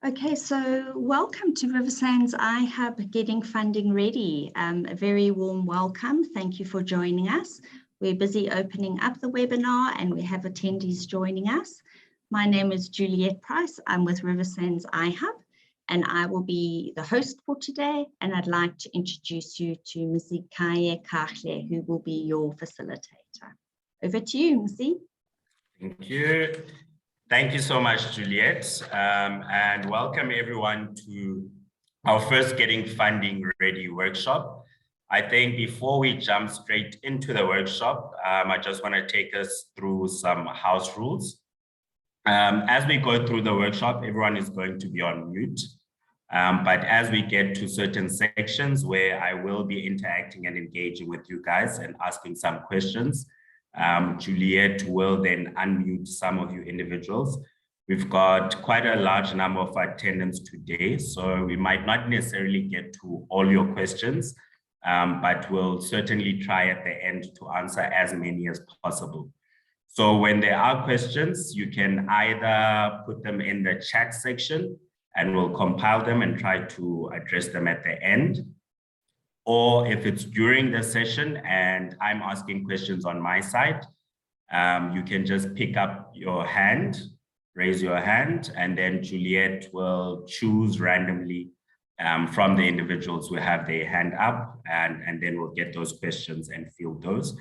Okay, so welcome to Riversands iHub Getting Funding Ready. A very warm welcome. Thank you for joining us. We're busy opening up the webinar and we have attendees joining us. My name is Juliette Price. I'm with Riversands iHub and I will be the host for today. And I'd like to introduce you to Mzee Kakhle, who will be your facilitator. Over to you, Mzee. Thank you. Thank you so much, Juliette, and welcome everyone to our first Getting Funding Ready workshop. I think before we jump straight into the workshop, I just want to take us through some house rules. As we go through the workshop, everyone is going to be on mute. But as we get to certain sections where I will be interacting and engaging with you guys and asking some questions, Juliette will then unmute some of you individuals. We've got quite a large number of attendants today, so we might not necessarily get to all your questions, but we'll certainly try at the end to answer as many as possible. So when there are questions, you can either put them in the chat section and we'll compile them and try to address them at the end. Or if it's during the session and I'm asking questions on my side, you can just pick up your hand, raise your hand, and then Juliette will choose randomly from the individuals who have their hand up, and then we'll get those questions and field those.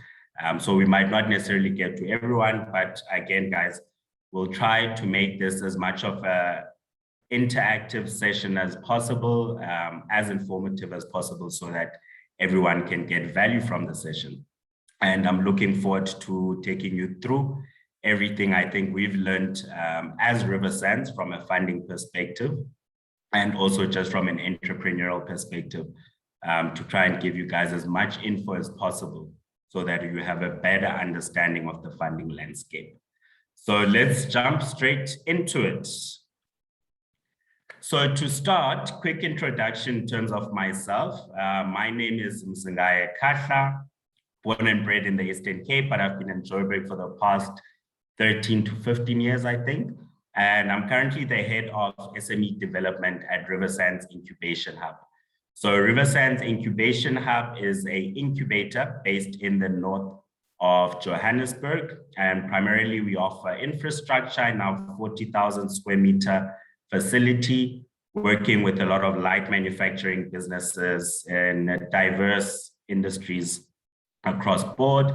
So we might not necessarily get to everyone, but again, guys, we'll try to make this as much of a interactive session as possible, as informative as possible, so that everyone can get value from the session. And I'm looking forward to taking you through everything I think we've learned as Riversands from a funding perspective, and also just from an entrepreneurial perspective, to try and give you guys as much info as possible so that you have a better understanding of the funding landscape. So let's jump straight into it. So to start, quick introduction in terms of myself. My name is Mzee Kakhle, born and bred in the Eastern Cape, but I've been in Joburg for the past 13 to 15 years, I think. And I'm currently the head of SME development at Riversands Incubation Hub. So Riversands Incubation Hub is an incubator based in the north of Johannesburg. And primarily we offer infrastructure in our 40,000 square meter facility, working with a lot of light manufacturing businesses and diverse industries across board.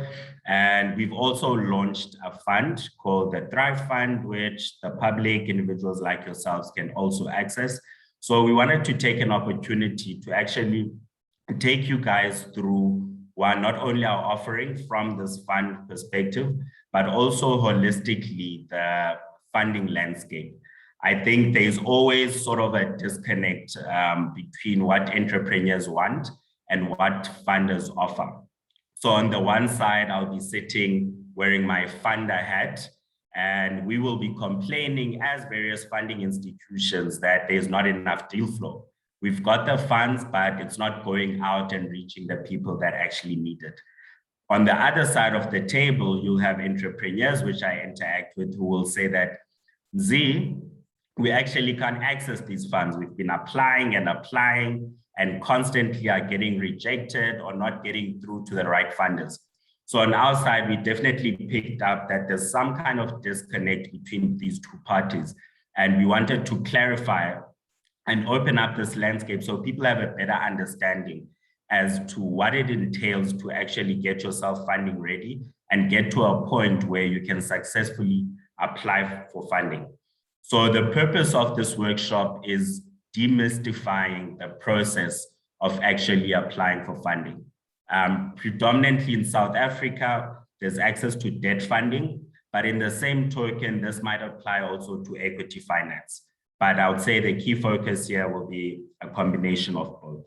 And we've also launched a fund called the Thrive Fund, which the public, individuals like yourselves, can also access. So we wanted to take an opportunity to actually take you guys through not only our offering from this fund perspective, but also holistically the funding landscape. I think there's always sort of a disconnect between what entrepreneurs want and what funders offer. So on the one side, I'll be sitting wearing my funder hat, and we will be complaining as various funding institutions that there's not enough deal flow. We've got the funds, but it's not going out and reaching the people that actually need it. On the other side of the table, you'll have entrepreneurs, which I interact with, who will say that, Z, we actually can't access these funds. We've been applying and constantly are getting rejected or not getting through to the right funders. So on our side, we definitely picked up that there's some kind of disconnect between these two parties. And we wanted to clarify and open up this landscape so people have a better understanding as to what it entails to actually get yourself funding ready and get to a point where you can successfully apply for funding. So the purpose of this workshop is demystifying the process of actually applying for funding. Predominantly in South Africa, there's access to debt funding, but in the same token, this might apply also to equity finance. But I would say the key focus here will be a combination of both.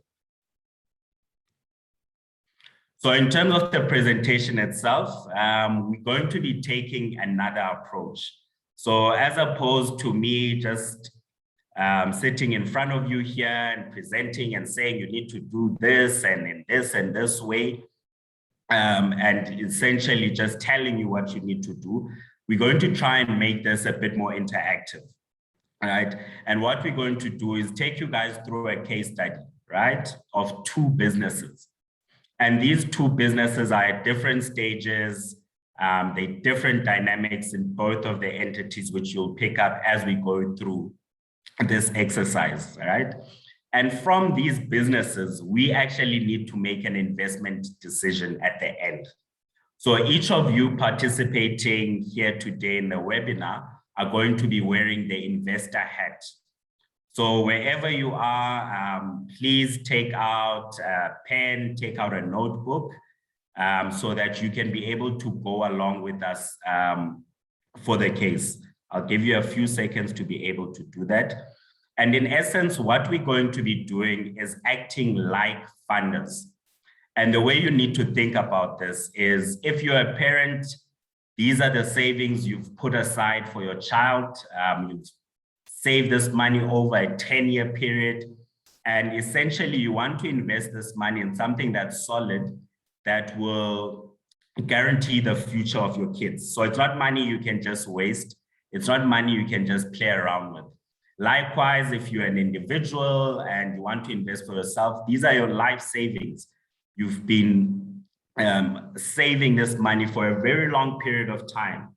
So in terms of the presentation itself, we're going to be taking another approach. So as opposed to me just sitting in front of you here and presenting and saying you need to do this and in this and this way, and essentially just telling you what you need to do, we're going to try and make this a bit more interactive. right? And what we're going to do is take you guys through a case study, right, of two businesses. And these two businesses are at different stages. They different dynamics in both of the entities, which you'll pick up as we go through this exercise, right? And from these businesses, we actually need to make an investment decision at the end. So each of you participating here today in the webinar are going to be wearing the investor hat. So wherever you are, please take out a pen, take out a notebook, so that you can be able to go along with us for the case. I'll give you a few seconds to be able to do that. And in essence, what we're going to be doing is acting like funders. And the way you need to think about this is, if you're a parent, these are the savings you've put aside for your child. You've saved this money over a 10-year period. And essentially, you want to invest this money in something that's solid, that will guarantee the future of your kids. So it's not money you can just waste. It's not money you can just play around with. Likewise, if you're an individual and you want to invest for yourself, these are your life savings. You've been saving this money for a very long period of time.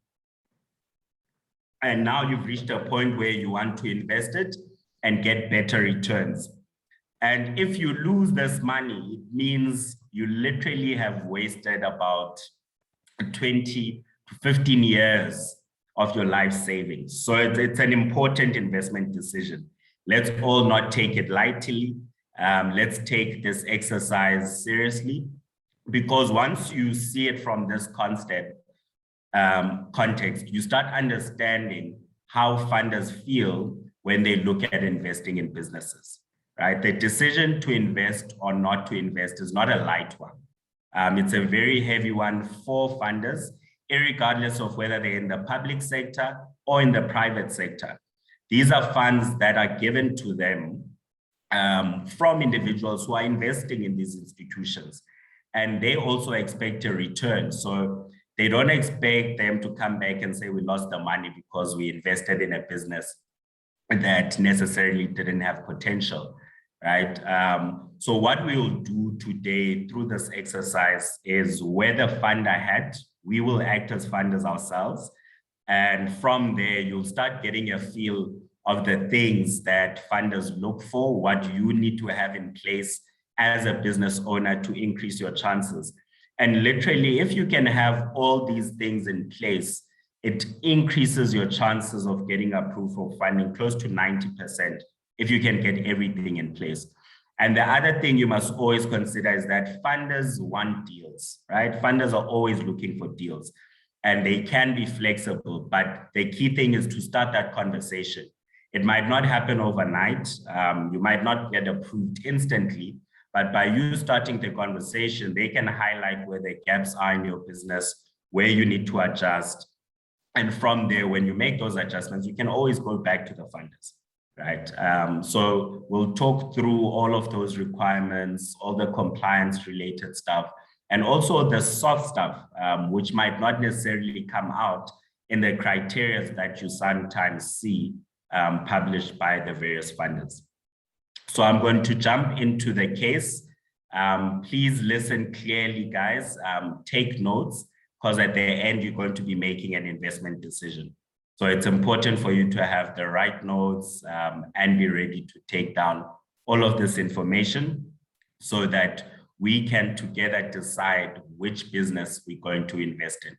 And now you've reached a point where you want to invest it and get better returns. And if you lose this money, it means you literally have wasted about 20 to 15 years of your life savings. So it's an important investment decision. Let's all not take it lightly. Let's take this exercise seriously, because once you see it from this context, you start understanding how funders feel when they look at investing in businesses, right? The decision to invest or not to invest is not a light one. It's a very heavy one for funders, irregardless of whether they're in the public sector or in the private sector. These are funds that are given to them from individuals who are investing in these institutions. And they also expect a return. So they don't expect them to come back and say, we lost the money because we invested in a business that necessarily didn't have potential, right? So what we will do today through this exercise is wear the funder hat. We will act as funders ourselves. And from there, you'll start getting a feel of the things that funders look for, what you need to have in place as a business owner to increase your chances. And literally, if you can have all these things in place, it increases your chances of getting approved for funding close to 90% if you can get everything in place. And the other thing you must always consider is that funders want deals, right? Funders are always looking for deals, and they can be flexible, but the key thing is to start that conversation. It might not happen overnight. You might not get approved instantly, but by you starting the conversation, they can highlight where the gaps are in your business, where you need to adjust. And from there, when you make those adjustments, you can always go back to the funders, right? So we'll talk through all of those requirements, all the compliance related stuff, and also the soft stuff, which might not necessarily come out in the criteria that you sometimes see published by the various funders. So I'm going to jump into the case. Please listen clearly, guys. Take notes, because at the end, you're going to be making an investment decision. So it's important for you to have the right notes and be ready to take down all of this information so that we can together decide which business we're going to invest in.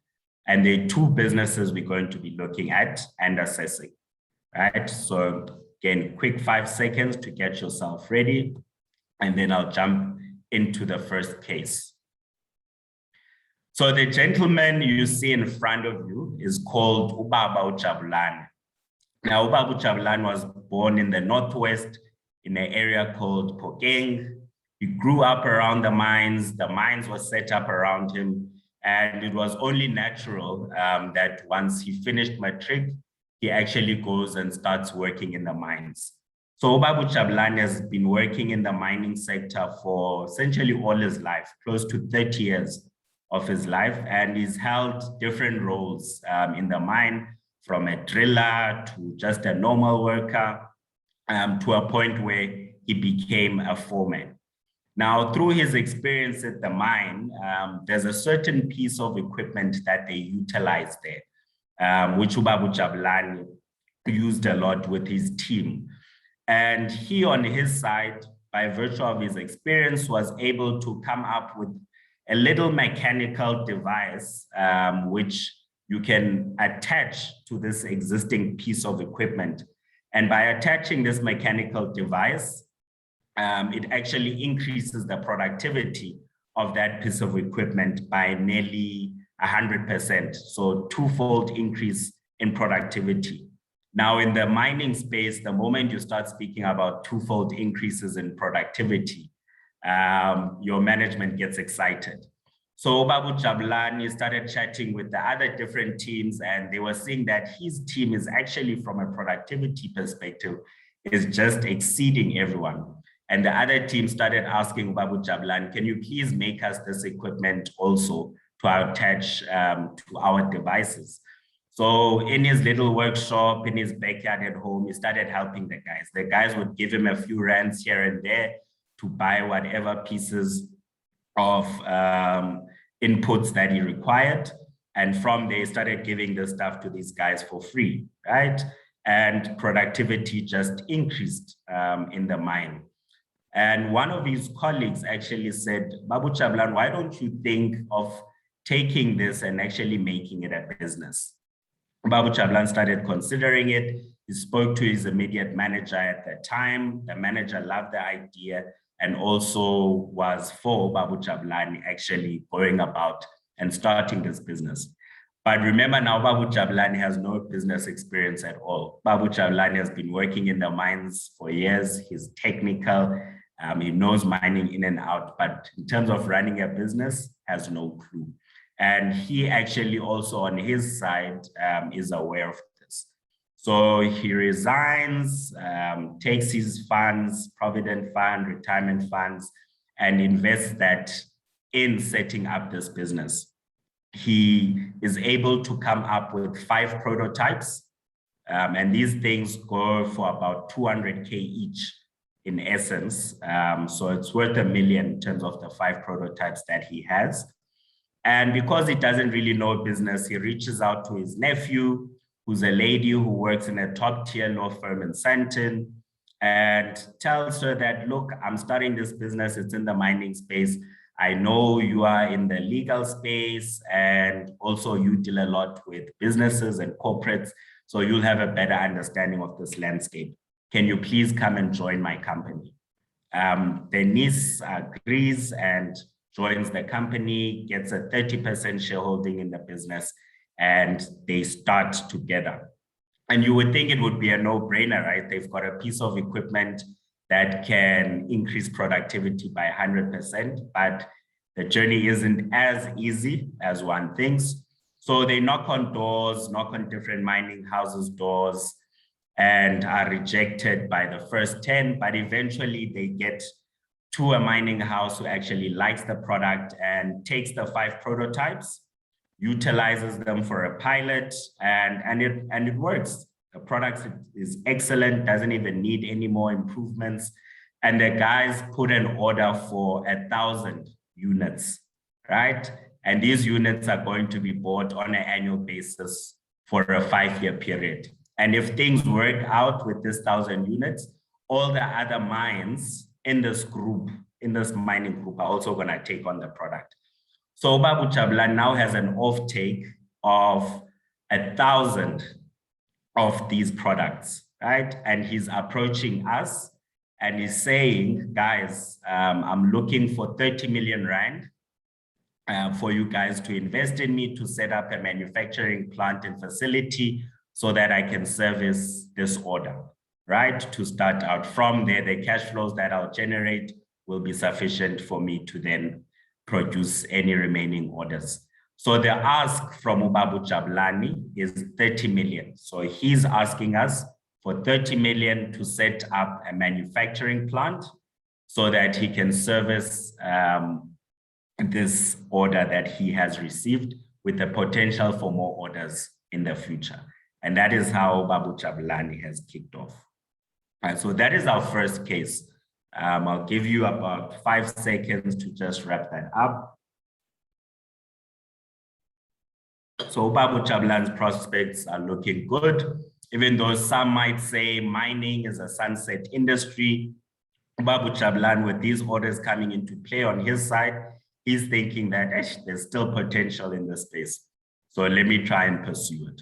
And there are two businesses we're going to be looking at and assessing, right? So again, quick 5 seconds to get yourself ready, and then I'll jump into the first case. So the gentleman you see in front of you is called Ubaba Ujabulane. Now, Ubaba Ujabulane was born in the Northwest in an area called Phokeng. He grew up around the mines. The mines were set up around him. And it was only natural that once he finished matric, he actually goes and starts working in the mines. So Ubaba Ujabulane has been working in the mining sector for essentially all his life, close to 30 years of his life, and he's held different roles in the mine, from a driller to just a normal worker, to a point where he became a foreman. Now, through his experience at the mine, there's a certain piece of equipment that they utilize there, which Ubabu Jabulani used a lot with his team. And he, on his side, by virtue of his experience, was able to come up with a little mechanical device, which you can attach to this existing piece of equipment. And by attaching this mechanical device, it actually increases the productivity of that piece of equipment by nearly 100%. So twofold increase in productivity. Now, in the mining space, the moment you start speaking about twofold increases in productivity, your management gets excited. So Babu Jabulani started chatting with the other different teams, and they were seeing that his team is actually, from a productivity perspective, is just exceeding everyone. And the other team started asking Babu Jabulani, can you please make us this equipment also to attach to our devices? So in his little workshop, in his backyard at home, he started helping the guys. The guys would give him a few rands here and there to buy whatever pieces of inputs that he required. And from there, he started giving the stuff to these guys for free, right? And productivity just increased in the mine. And one of his colleagues actually said, Babu Jabulani, why don't you think of taking this and actually making it a business? Babu Jabulani started considering it. He spoke to his immediate manager at the time. The manager loved the idea and also was for Babu Jabulani actually going about and starting this business. But remember now, Babu Jabulani has no business experience at all. Babu Jabulani has been working in the mines for years. He's technical. He knows mining in and out, but in terms of running a business, has no clue. And he actually also on his side is aware of this. So he resigns, takes his funds, provident fund, retirement funds, and invests that in setting up this business. He is able to come up with 5 prototypes, and these things go for about 200K each in essence. So it's worth $1 million in terms of the 5 prototypes that he has. And because he doesn't really know business, he reaches out to his nephew, who's a lady who works in a top tier law firm in Sandton, and tells her that, look, I'm starting this business. It's in the mining space. I know you are in the legal space, and also you deal a lot with businesses and corporates. So you'll have a better understanding of this landscape. Can you please come and join my company? The niece agrees and joins the company, gets a 30% shareholding in the business, and they start together. And you would think it would be a no-brainer, right? They've got a piece of equipment that can increase productivity by 100%, but the journey isn't as easy as one thinks. So they knock on doors, knock on different mining houses' doors, and are rejected by the first 10, but eventually they get to a mining house who actually likes the product and takes the 5 prototypes, utilizes them for a pilot, and it works. The product is excellent, doesn't even need any more improvements. And the guys put an order for 1,000 units, right? And these units are going to be bought on an annual basis for a 5-year period. And if things work out with this 1,000 units, all the other mines in this group, in this mining group, are also going to take on the product. So Babu Jabulani now has an offtake of 1,000 of these products, right? And he's approaching us and he's saying, guys, I'm looking for 30 million rand for you guys to invest in me to set up a manufacturing plant and facility so that I can service this order, right? To start out from there, the cash flows that I'll generate will be sufficient for me to then produce any remaining orders. So the ask from Babu Jabulani is 30 million. So he's asking us for 30 million to set up a manufacturing plant so that he can service this order that he has received with the potential for more orders in the future. And that is how Babu Jabulani has kicked off. So that is our first case. I'll give you about 5 seconds to just wrap that up. So Babu Jabulani's prospects are looking good, even though some might say mining is a sunset industry. Babu Jabulani, with these orders coming into play on his side, he's thinking that there's still potential in this space. So let me try and pursue it.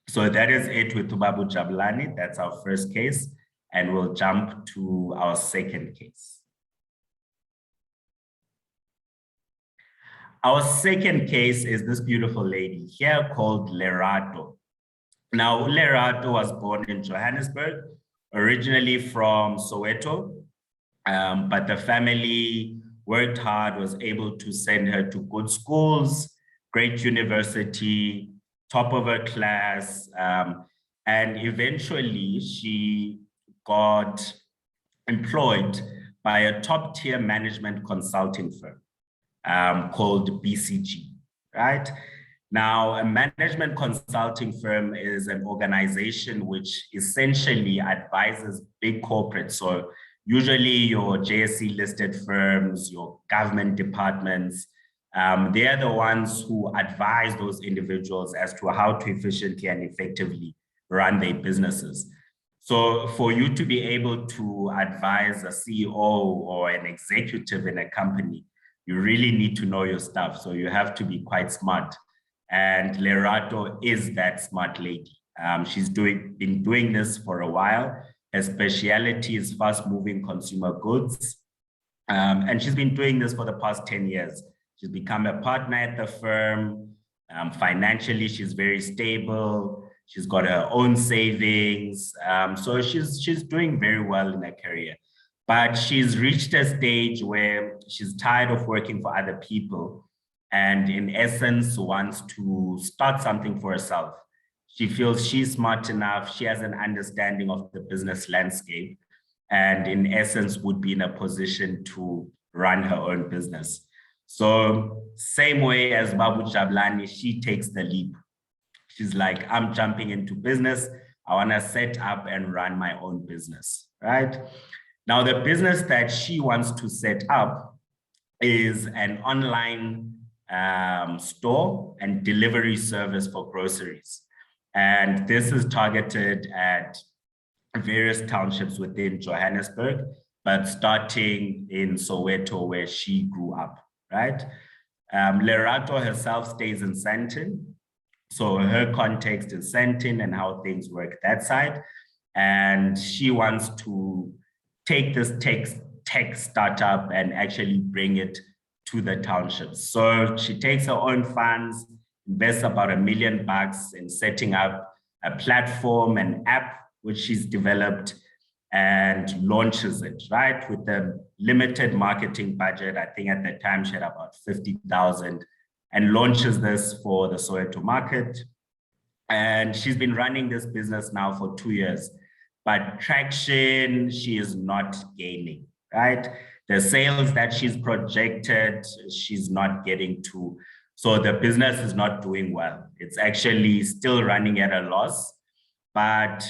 So that is it with Babu Jabulani. That's our first case. And we'll jump to our second case. Our second case is this beautiful lady here called Lerato. Now, Lerato was born in Johannesburg, originally from Soweto, but the family worked hard, was able to send her to good schools, great university, top of her class, and eventually she got employed by a top-tier management consulting firm called BCG, right? Now, a management consulting firm is an organization which essentially advises big corporates. So usually your JSE listed firms, your government departments, they're the ones who advise those individuals as to how to efficiently and effectively run their businesses. So for you to be able to advise a CEO or an executive in a company, you really need to know your stuff. So you have to be quite smart. And Lerato is that smart lady. She's been doing this for a while. Her specialty is fast-moving consumer goods. And she's been doing this for the past 10 years. She's become a partner at the firm. Financially, she's very stable. She's got her own savings. So she's doing very well in her career. But she's reached a stage where she's tired of working for other people and in essence wants to start something for herself. She feels she's smart enough. She has an understanding of the business landscape and in essence would be in a position to run her own business. So same way as Babu Jabulani, she takes the leap. She's like, I'm jumping into business. I want to set up and run my own business, right? Now, the business that she wants to set up is an online store and delivery service for groceries. And this is targeted at various townships within Johannesburg, but starting in Soweto, where she grew up, right? Lerato herself stays in Sandton. So her context is Sandton and how things work that side. And she wants to take this tech startup and actually bring it to the townships. So she takes her own funds, invests about $1 million in setting up a platform, an app, which she's developed and launches it, right? With the limited marketing budget, I think at the time she had about 50,000 and launches this for the Soweto market. And she's been running this business now for 2 years, but traction, she is not gaining, right? The sales that she's projected, she's not getting to. So the business is not doing well. It's actually still running at a loss, but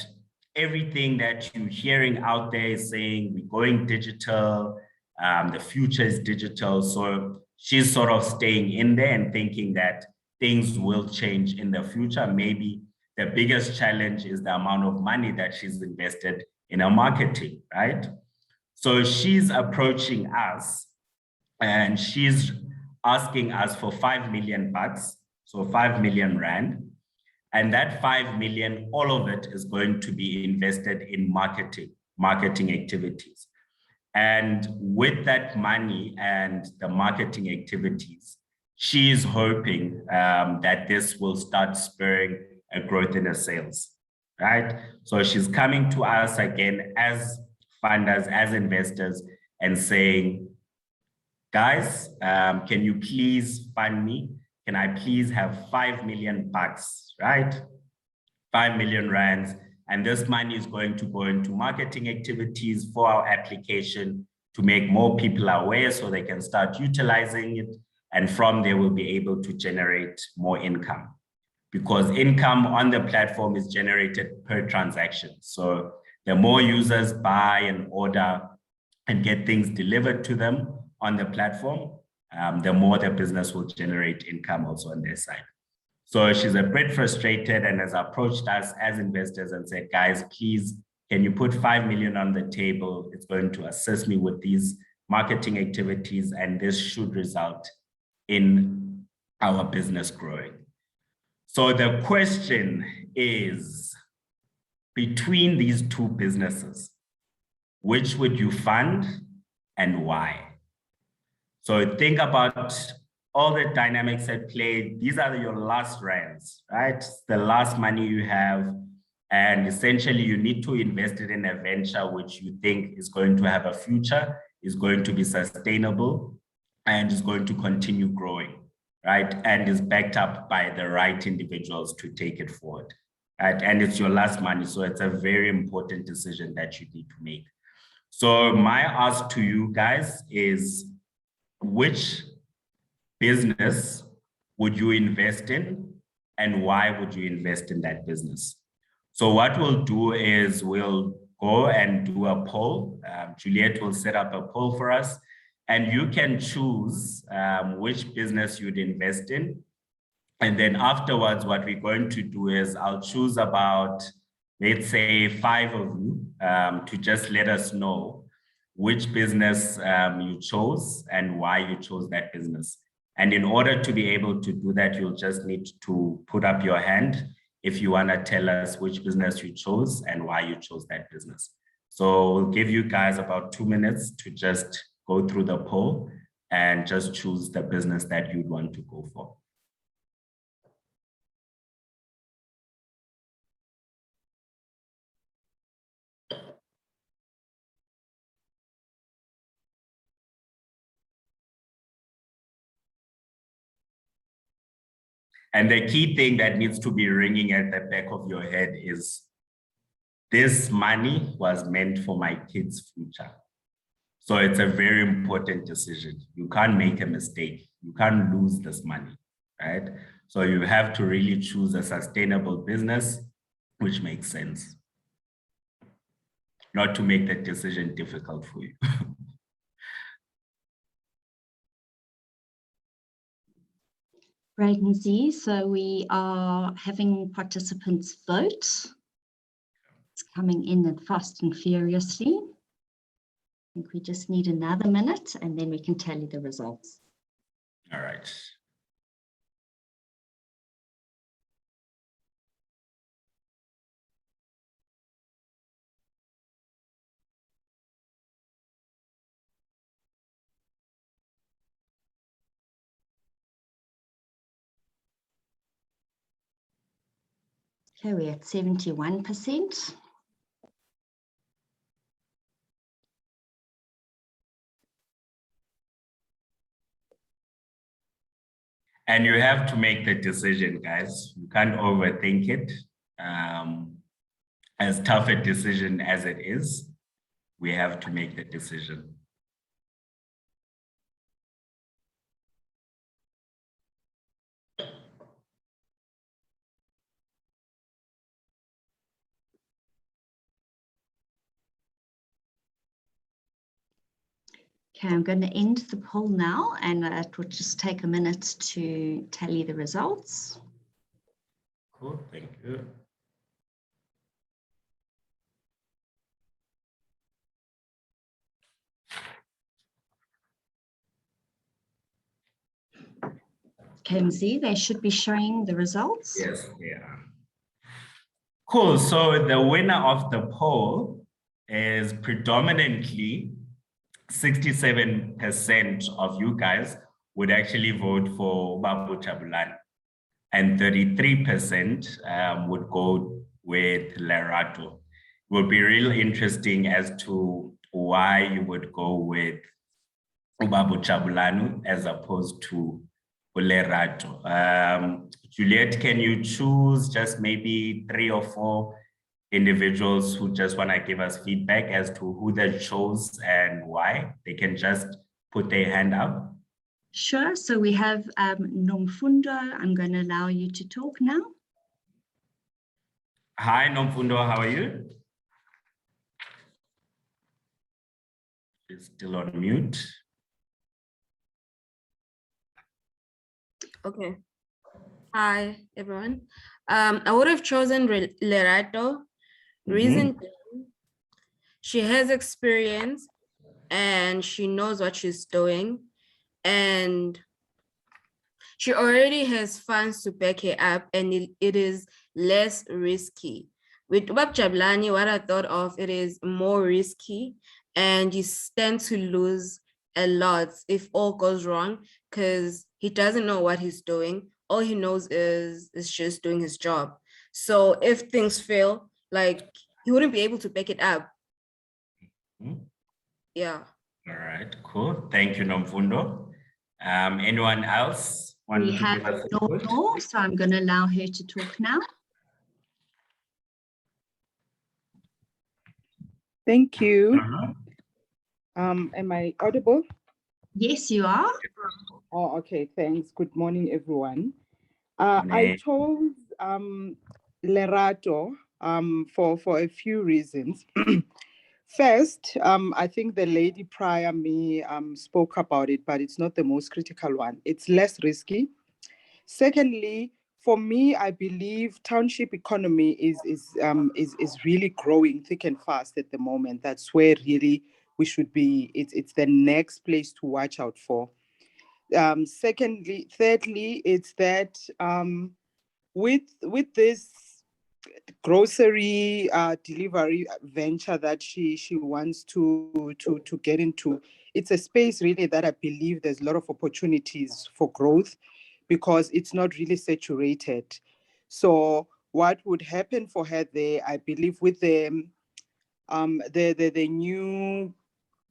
everything that you're hearing out there is saying we're going digital, the future is digital. So she's sort of staying in there and thinking that things will change in the future. Maybe the biggest challenge is the amount of money that she's invested in her marketing, right? So she's approaching us and she's asking us for 5 million bucks, so 5 million rand. And that 5 million, all of it is going to be invested in marketing activities. And with that money and the marketing activities, she is hoping that this will start spurring a growth in her sales, right? So she's coming to us again as funders, as investors, and saying, guys, can you please fund me? Can I please have 5 million bucks, right? 5 million rands. And this money is going to go into marketing activities for our application to make more people aware so they can start utilizing it. And from there, we'll be able to generate more income. because income on the platform is generated per transaction. So the more users buy and order and get things delivered to them on the platform, the more the business will generate income also on their side. So she's a bit frustrated and has approached us as investors and said, guys, please, can you put 5 million on the table? It's going to assist me with these marketing activities, and this should result in our business growing. So the question is, between these two businesses, which would you fund and why? So think about all the dynamics at play. These are your last rands, right? The last money you have. And essentially, you need to invest it in a venture which you think is going to have a future, is going to be sustainable, and is going to continue growing, right? And is backed up by the right individuals to take it forward, right? And it's your last money. So it's a very important decision that you need to make. So my ask to you guys is, which business would you invest in and why would you invest in that business? So what we'll do is we'll go and do a poll. Juliet will set up a poll for us, and you can choose which business you'd invest in. And then afterwards, what we're going to do is I'll choose about, let's say, 5 of you to just let us know which business you chose and why you chose that business. And in order to be able to do that, you'll just need to put up your hand if you want to tell us which business you chose and why you chose that business. So we'll give you guys about 2 minutes to just go through the poll and just choose the business that you'd want to go for. And the key thing that needs to be ringing at the back of your head is, this money was meant for my kids' future. So it's a very important decision. You can't make a mistake. You can't lose this money, right? So you have to really choose a sustainable business, which makes sense. Not to make that decision difficult for you. Great, Nzi. So we are having participants vote. It's coming in fast and furiously. I think we just need another minute and then we can tally the results. All right. Okay, we're at 71%. And you have to make the decision, guys. You can't overthink it. As tough a decision as it is, we have to make the decision. Okay, I'm going to end the poll now, and it will just take a minute to tally the results. Cool, thank you. Okay, Mzi, they should be showing the results. Yes, they are. Cool, so the winner of the poll is predominantly 67% of you guys would actually vote for Babu Chabulani, and 33% would go with Lerato. It would be really interesting as to why you would go with Babu Chabulani as opposed to Lerato. Juliet, can you choose just maybe 3 or 4 individuals who just want to give us feedback as to who they chose and why? They can just put their hand up. Sure. So we have Nomfundo. I'm going to allow you to talk now. Hi, Nomfundo, how are you? She's still on mute. Okay. Hi, everyone. I would have chosen Lerato. Reason being, she has experience and she knows what she's doing, and she already has funds to back her up, and it is less risky. With Ubab Jablani, what I thought of, it is more risky, and you stand to lose a lot if all goes wrong, because he doesn't know what he's doing. All he knows is just doing his job. So if things fail, like, he wouldn't be able to back it up. Yeah. All right, cool. Thank you, Nomfundo. Anyone else want We to have give us input? Nono, so I'm going to allow her to talk now. Thank you. Am I audible? Yes, you are. Oh, okay, thanks. Good morning, everyone. I chose Lerato for a few reasons. First, I think the lady prior me spoke about it, but it's not the most critical one. It's less risky. Secondly, for me, I believe township economy is really growing thick and fast at the moment. That's where really we should be. It's the next place to watch out for. Thirdly, it's that with this grocery delivery venture that she wants to get into, it's a space really that I believe there's a lot of opportunities for growth because it's not really saturated. So what would happen for her there, I believe, with the new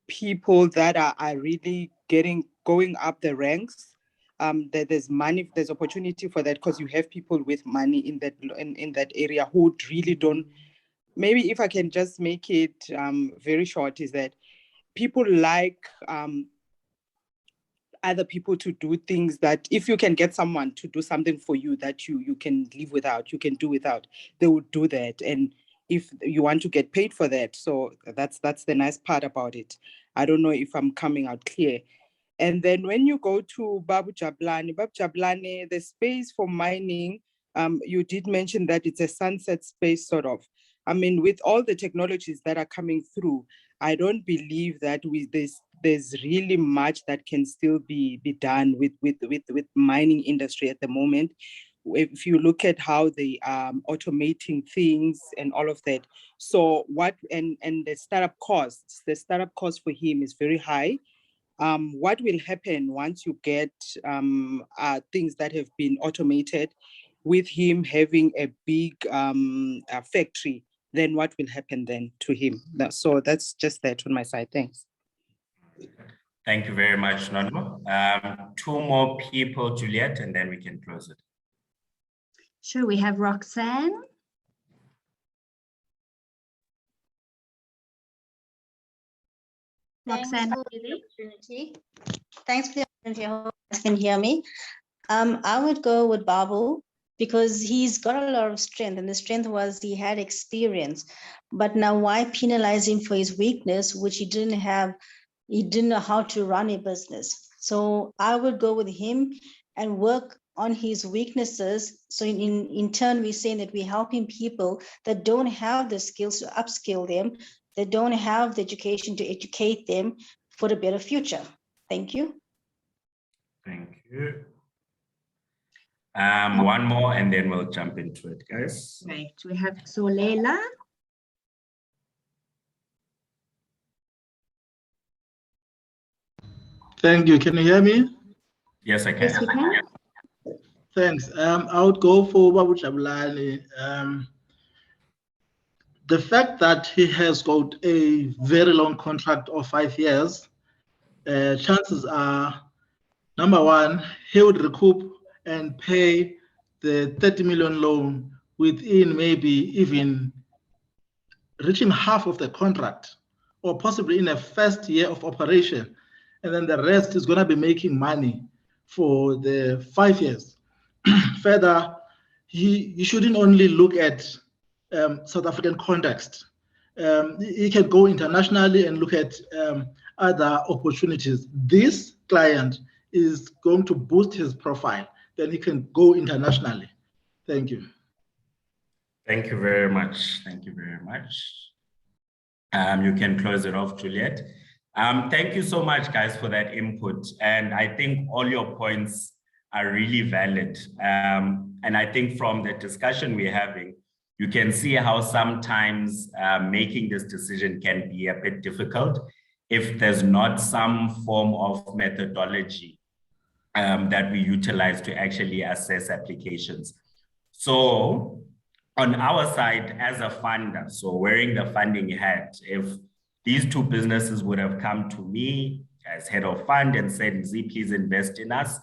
people that are really going up the ranks, there's money, there's opportunity for that because you have people with money in that area who really don't. Maybe if I can just make it very short, is that people like other people to do things that if you can get someone to do something for you that you can live without, you can do without, they would do that. And if you want to get paid for that, so that's the nice part about it. I don't know if I'm coming out clear. And then when you go to Babu Jablani, the space for mining, you did mention that it's a sunset space sort of. I mean, with all the technologies that are coming through, I don't believe that there's really much that can still be done with mining industry at the moment. If you look at how they automating things and all of that. So the startup cost for him is very high. What will happen once you get things that have been automated with him having a big factory, then what will happen then to him? So that's just that on my side. Thanks. Thank you very much, Nono. Two more people, Juliet, and then we can close it. Sure, we have Roxanne. Roxanne, Thanks for the opportunity. Thanks for the opportunity. I hope you guys can hear me. I would go with Babu because he's got a lot of strength, and the strength was he had experience. But now why penalize him for his weakness, which he didn't have? He didn't know how to run a business. So I would go with him and work on his weaknesses. So in turn, we're saying that we're helping people that don't have the skills to upskill them, that don't have the education to educate them for a better future. Thank you. Thank you. One more and then we'll jump into it, guys. Right, we have Solela. Thank you. Can you hear me? Yes, I can. Yes, we can. Thanks. I would go for Babu Jablani. The fact that he has got a very long contract of 5 years, chances are, number one, he would recoup and pay the 30 million loan within maybe even reaching half of the contract, or possibly in the first year of operation. And then the rest is going to be making money for the 5 years. Further, he shouldn't only look at South African context. He can go internationally and look at other opportunities. This client is going to boost his profile, then he can go internationally. Thank you. Thank you very much. Thank you very much. You can close it off, Juliet. Thank you so much, guys, for that input. And I think all your points are really valid. And I think from the discussion we're having, you can see how sometimes making this decision can be a bit difficult if there's not some form of methodology that we utilize to actually assess applications. So on our side as a funder, so wearing the funding hat, if these two businesses would have come to me as head of fund and said, Z, please invest in us,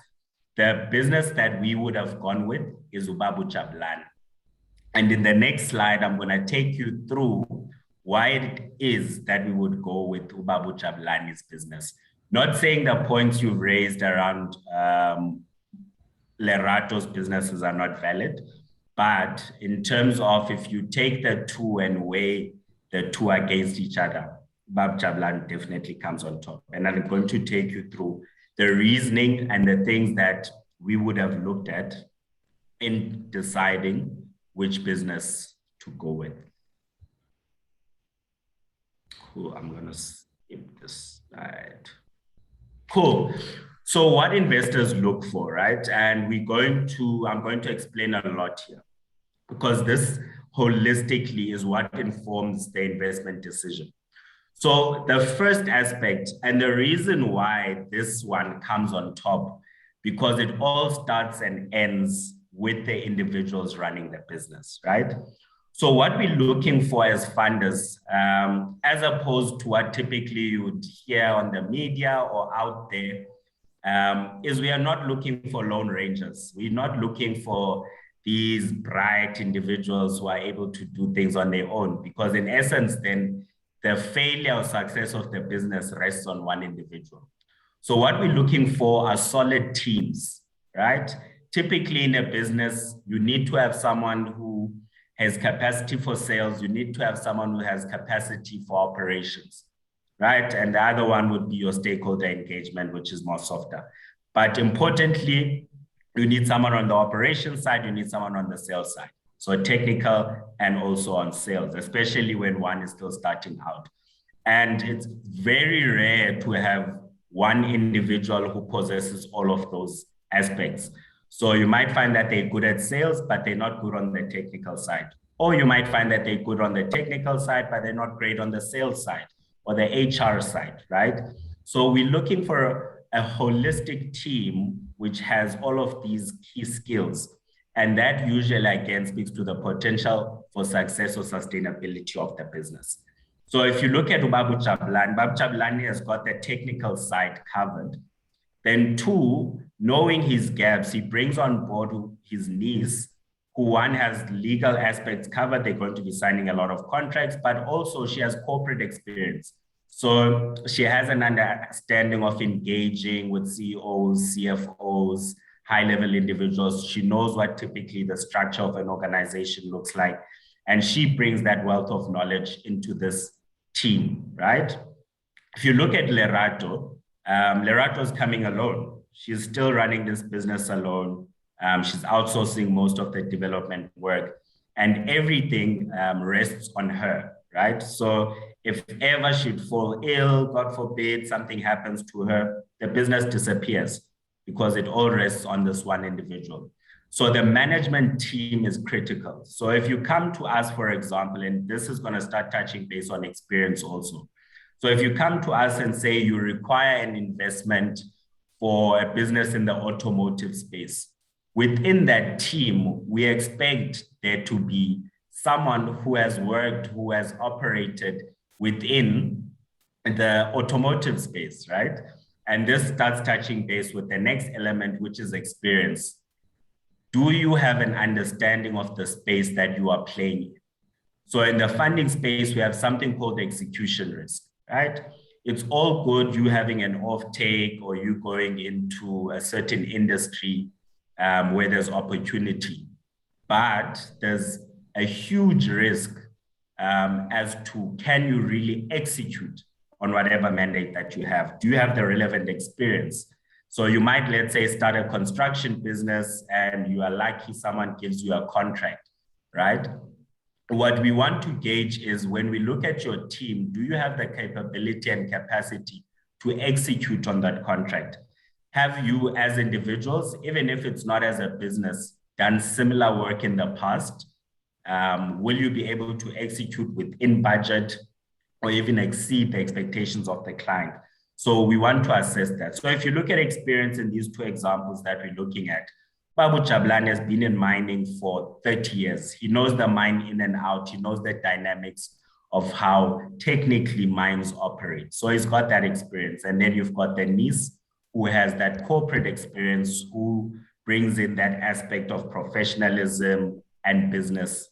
the business that we would have gone with is Ubabu Jabulani. And in the next slide, I'm going to take you through why it is that we would go with Ubabu Jabulani's business. Not saying the points you've raised around Lerato's businesses are not valid, but in terms of if you take the two and weigh the two against each other, Ubabu Jabulani definitely comes on top. And I'm going to take you through the reasoning and the things that we would have looked at in deciding which business to go with. Cool, I'm gonna skip this slide. Cool, so what investors look for, right? And I'm going to explain a lot here because this holistically is what informs the investment decision. So the first aspect, and the reason why this one comes on top, because it all starts and ends with the individuals running the business, right? So what we're looking for as funders, as opposed to what typically you would hear on the media or out there, is we are not looking for lone rangers. We're not looking for these bright individuals who are able to do things on their own, because in essence, then the failure or success of the business rests on one individual. So what we're looking for are solid teams, right? Typically in a business, you need to have someone who has capacity for sales. You need to have someone who has capacity for operations, right? And the other one would be your stakeholder engagement, which is more softer. But importantly, you need someone on the operations side, you need someone on the sales side. So technical and also on sales, especially when one is still starting out. And it's very rare to have one individual who possesses all of those aspects. So you might find that they're good at sales, but they're not good on the technical side. Or you might find that they're good on the technical side, but they're not great on the sales side or the HR side, right? So we're looking for a holistic team which has all of these key skills. And that usually, again, speaks to the potential for success or sustainability of the business. So if you look at Ubabu Jabulani has got the technical side covered. Then two, knowing his gaps, he brings on board his niece, who one has legal aspects covered. They're going to be signing a lot of contracts, but also she has corporate experience. So she has an understanding of engaging with CEOs, CFOs, high-level individuals. She knows what typically the structure of an organization looks like. And she brings that wealth of knowledge into this team, right? If you look at Lerato, Lerato's coming alone. She's still running this business alone. She's outsourcing most of the development work, and everything rests on her, right? So if ever she'd fall ill, God forbid, something happens to her, the business disappears because it all rests on this one individual. So the management team is critical. So if you come to us, for example, and this is going to start touching base on experience also. So if you come to us and say you require an investment for a business in the automotive space, within that team, we expect there to be someone who has worked, who has operated within the automotive space, right? And this starts touching base with the next element, which is experience. Do you have an understanding of the space that you are playing in? So in the funding space, we have something called execution risk, right? It's all good you having an off-take or you going into a certain industry where there's opportunity, but there's a huge risk as to can you really execute on whatever mandate that you have? Do you have the relevant experience? So you might, let's say, start a construction business and you are lucky someone gives you a contract, right? What we want to gauge is when we look at your team, do you have the capability and capacity to execute on that contract? Have you as individuals, even if it's not as a business, done similar work in the past? Will you be able to execute within budget or even exceed the expectations of the client? So we want to assess that. So if you look at experience in these two examples that we're looking at, Babu Chablan has been in mining for 30 years. He knows the mine in and out. He knows the dynamics of how technically mines operate. So he's got that experience. And then you've got Denise, who has that corporate experience, who brings in that aspect of professionalism and business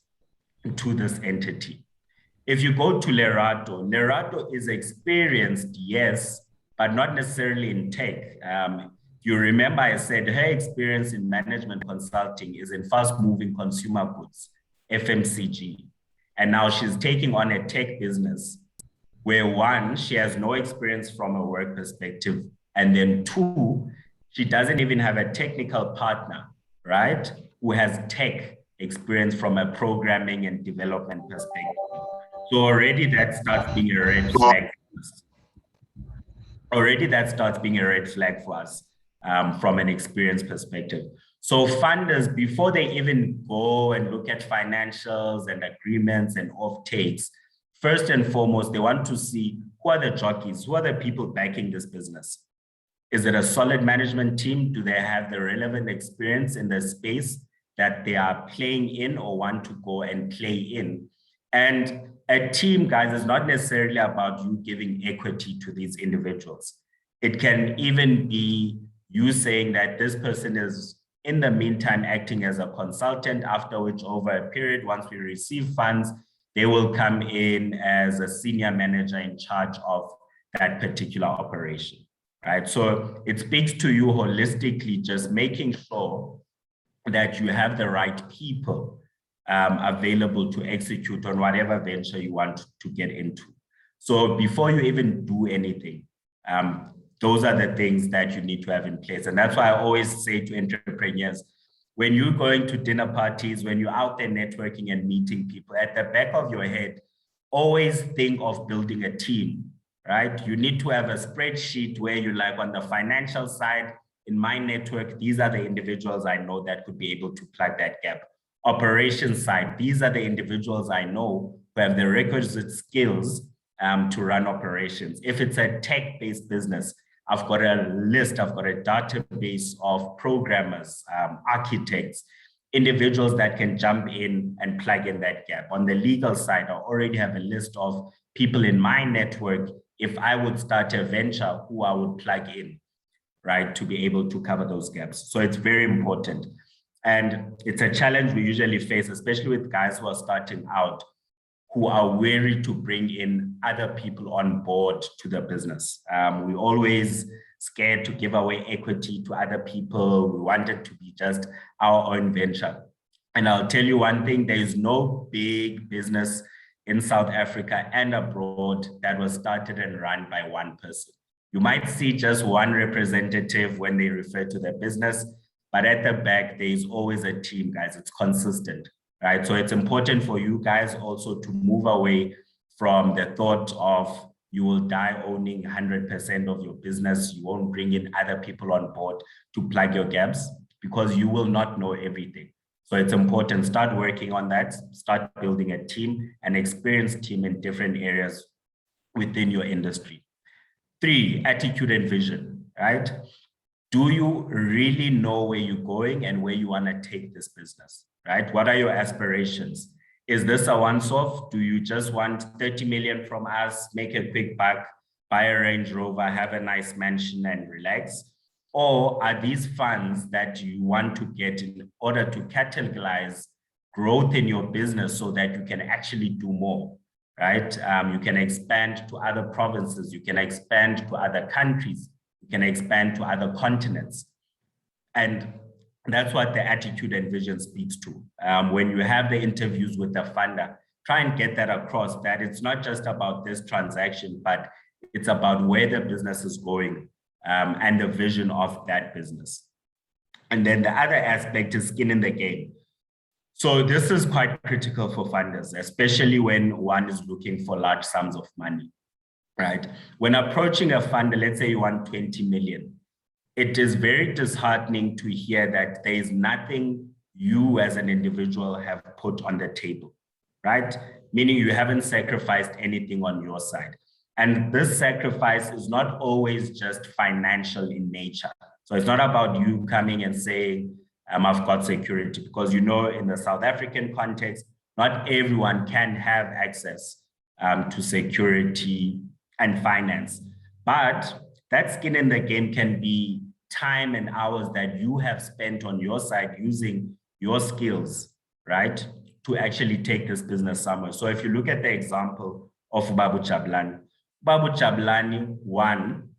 to this entity. If you go to Lerato is experienced, yes, but not necessarily in tech. You remember I said her experience in management consulting is in fast-moving consumer goods, FMCG. And now she's taking on a tech business where one, she has no experience from a work perspective. And then two, she doesn't even have a technical partner, right? Who has tech experience from a programming and development perspective. So already that starts being a red flag. Already that starts being a red flag for us from an experience perspective. So funders, before they even go and look at financials and agreements and off-takes, first and foremost, they want to see who are the jockeys, who are the people backing this business. Is it a solid management team? Do they have the relevant experience in the space that they are playing in or want to go and play in? And a team, guys, is not necessarily about you giving equity to these individuals. It can even be you saying that this person is, in the meantime, acting as a consultant, after which over a period, once we receive funds, they will come in as a senior manager in charge of that particular operation, right? So it speaks to you holistically, just making sure that you have the right people available to execute on whatever venture you want to get into. So before you even do anything, those are the things that you need to have in place. And that's why I always say to entrepreneurs, when you're going to dinner parties, when you're out there networking and meeting people, at the back of your head, always think of building a team, right? You need to have a spreadsheet where you like on the financial side, in my network, these are the individuals I know that could be able to plug that gap. Operations side, these are the individuals I know who have the requisite skills to run operations. If it's a tech-based business, I've got a list, I've got a database of programmers, architects, individuals that can jump in and plug in that gap. On the legal side, I already have a list of people in my network, if I would start a venture, who I would plug in, right, to be able to cover those gaps. So it's very important. And it's a challenge we usually face, especially with guys who are starting out, who are wary to bring in other people on board to the business. We always scared to give away equity to other people. We want it to be just our own venture. And I'll tell you one thing, there is no big business in South Africa and abroad that was started and run by one person. You might see just one representative when they refer to their business, but at the back, there is always a team, guys. It's consistent, right? So it's important for you guys also to move away from the thought of you will die owning 100% of your business. You won't bring in other people on board to plug your gaps because you will not know everything. So it's important, start working on that, start building a team, an experienced team in different areas within your industry. 3, attitude and vision, right? Do you really know where you're going and where you want to take this business, right? What are your aspirations? Is this a once-off? Do you just want 30 million from us, make a quick buck, buy a Range Rover, have a nice mansion and relax? Or are these funds that you want to get in order to catalyze growth in your business so that you can actually do more, right? You can expand to other provinces, you can expand to other countries, you can expand to other continents. And That's what the attitude and vision speaks to. When you have the interviews with the funder, try and get that across, that it's not just about this transaction, but it's about where the business is going and the vision of that business. And then the other aspect is skin in the game. So this is quite critical for funders, especially when one is looking for large sums of money, right? When approaching a funder, let's say you want 20 million, it is very disheartening to hear that there is nothing you as an individual have put on the table, right? Meaning you haven't sacrificed anything on your side. And this sacrifice is not always just financial in nature. So it's not about you coming and saying, I've got security, because you know, in the South African context, not everyone can have access to security and finance. But that skin in the game can be time and hours that you have spent on your side using your skills, right, to actually take this business somewhere. So if you look at the example of Babu Chablani, one,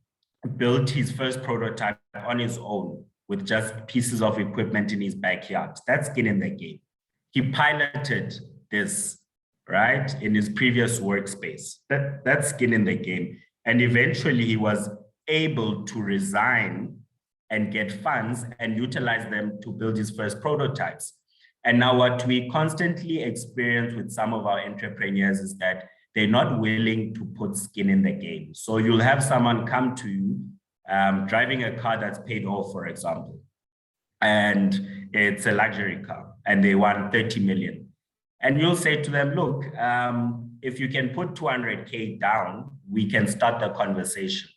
built his first prototype on his own with just pieces of equipment in his backyard. That's skin in the game. He piloted this, right, in his previous workspace. That's skin in the game. And eventually he was able to resign and get funds and utilize them to build his first prototypes. And now what we constantly experience with some of our entrepreneurs is that they're not willing to put skin in the game. So you'll have someone come to you driving a car that's paid off, for example, and it's a luxury car and they want 30 million. And you'll say to them, look, if you can put 200K down, we can start the conversation.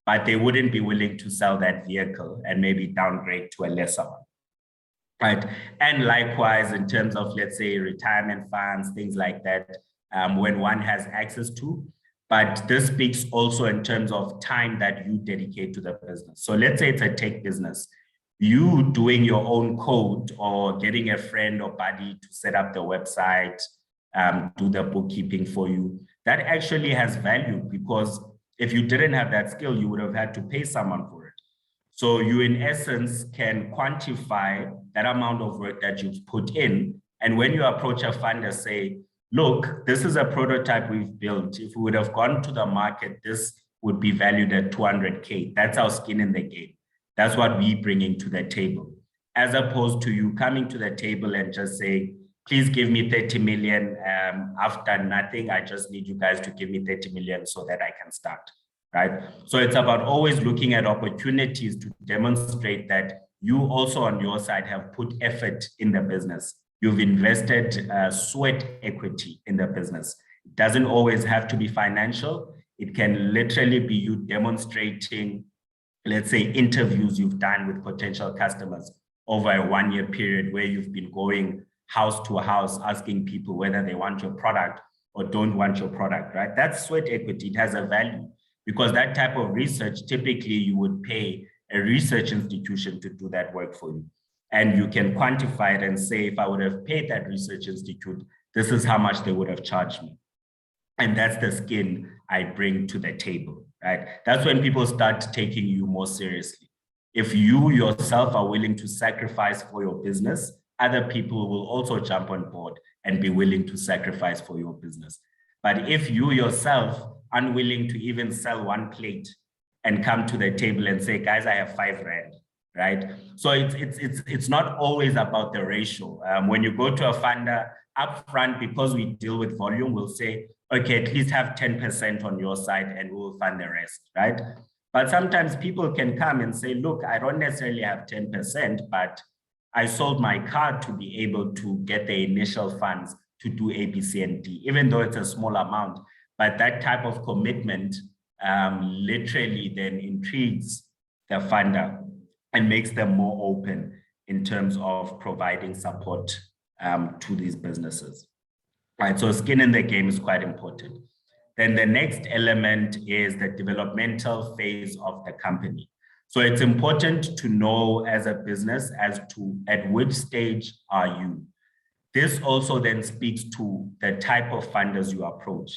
But they wouldn't be willing to sell that vehicle and maybe downgrade to a lesser one, right? And likewise, in terms of, let's say, retirement funds, things like that, when one has access to, but this speaks also in terms of time that you dedicate to the business. So let's say it's a tech business, you doing your own code or getting a friend or buddy to set up the website, do the bookkeeping for you, that actually has value, because if you didn't have that skill, you would have had to pay someone for it. So you, in essence, can quantify that amount of work that you've put in. And when you approach a funder, say, look, this is a prototype we've built. If we would have gone to the market, this would be valued at 200K. That's our skin in the game. That's what we're bringing to the table, as opposed to you coming to the table and just saying, please give me 30 million. I've done nothing. I just need you guys to give me 30 million so that I can start, right? So it's about always looking at opportunities to demonstrate that you also on your side have put effort in the business. You've invested sweat equity in the business. It doesn't always have to be financial. It can literally be you demonstrating, let's say, interviews you've done with potential customers over a 1-year period where you've been going house to house, asking people whether they want your product or don't want your product, right? That's sweat equity. It has a value, because that type of research, typically you would pay a research institution to do that work for you. And you can quantify it and say, if I would have paid that research institute, this is how much they would have charged me. And that's the skin I bring to the table, right? That's when people start taking you more seriously. If you yourself are willing to sacrifice for your business, other people will also jump on board and be willing to sacrifice for your business. But if you yourself are unwilling to even sell one plate and come to the table and say, guys, I have 5 rand, right? So it's not always about the ratio. When you go to a funder upfront, because we deal with volume, we'll say, okay, at least have 10% on your side and we'll fund the rest, right? But sometimes people can come and say, look, I don't necessarily have 10%, but I sold my car to be able to get the initial funds to do A, B, C, and D, even though it's a small amount. But that type of commitment literally then intrigues the funder and makes them more open in terms of providing support to these businesses. Right, so skin in the game is quite important. Then the next element is the developmental phase of the company. So it's important to know as a business as to at which stage are you. This also then speaks to the type of funders you approach.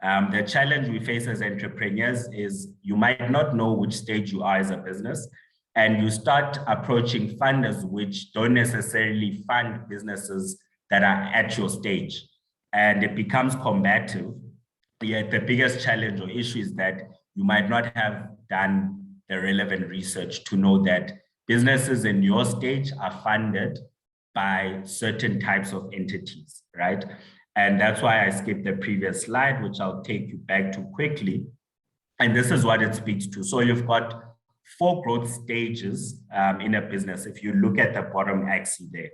The challenge we face as entrepreneurs is you might not know which stage you are as a business, and you start approaching funders which don't necessarily fund businesses that are at your stage, and it becomes combative. Yet the biggest challenge or issue is that you might not have done the relevant research to know that businesses in your stage are funded by certain types of entities, right? And that's why I skipped the previous slide, which I'll take you back to quickly. And this is what it speaks to. So you've got 4 growth stages in a business. If you look at the bottom axis there,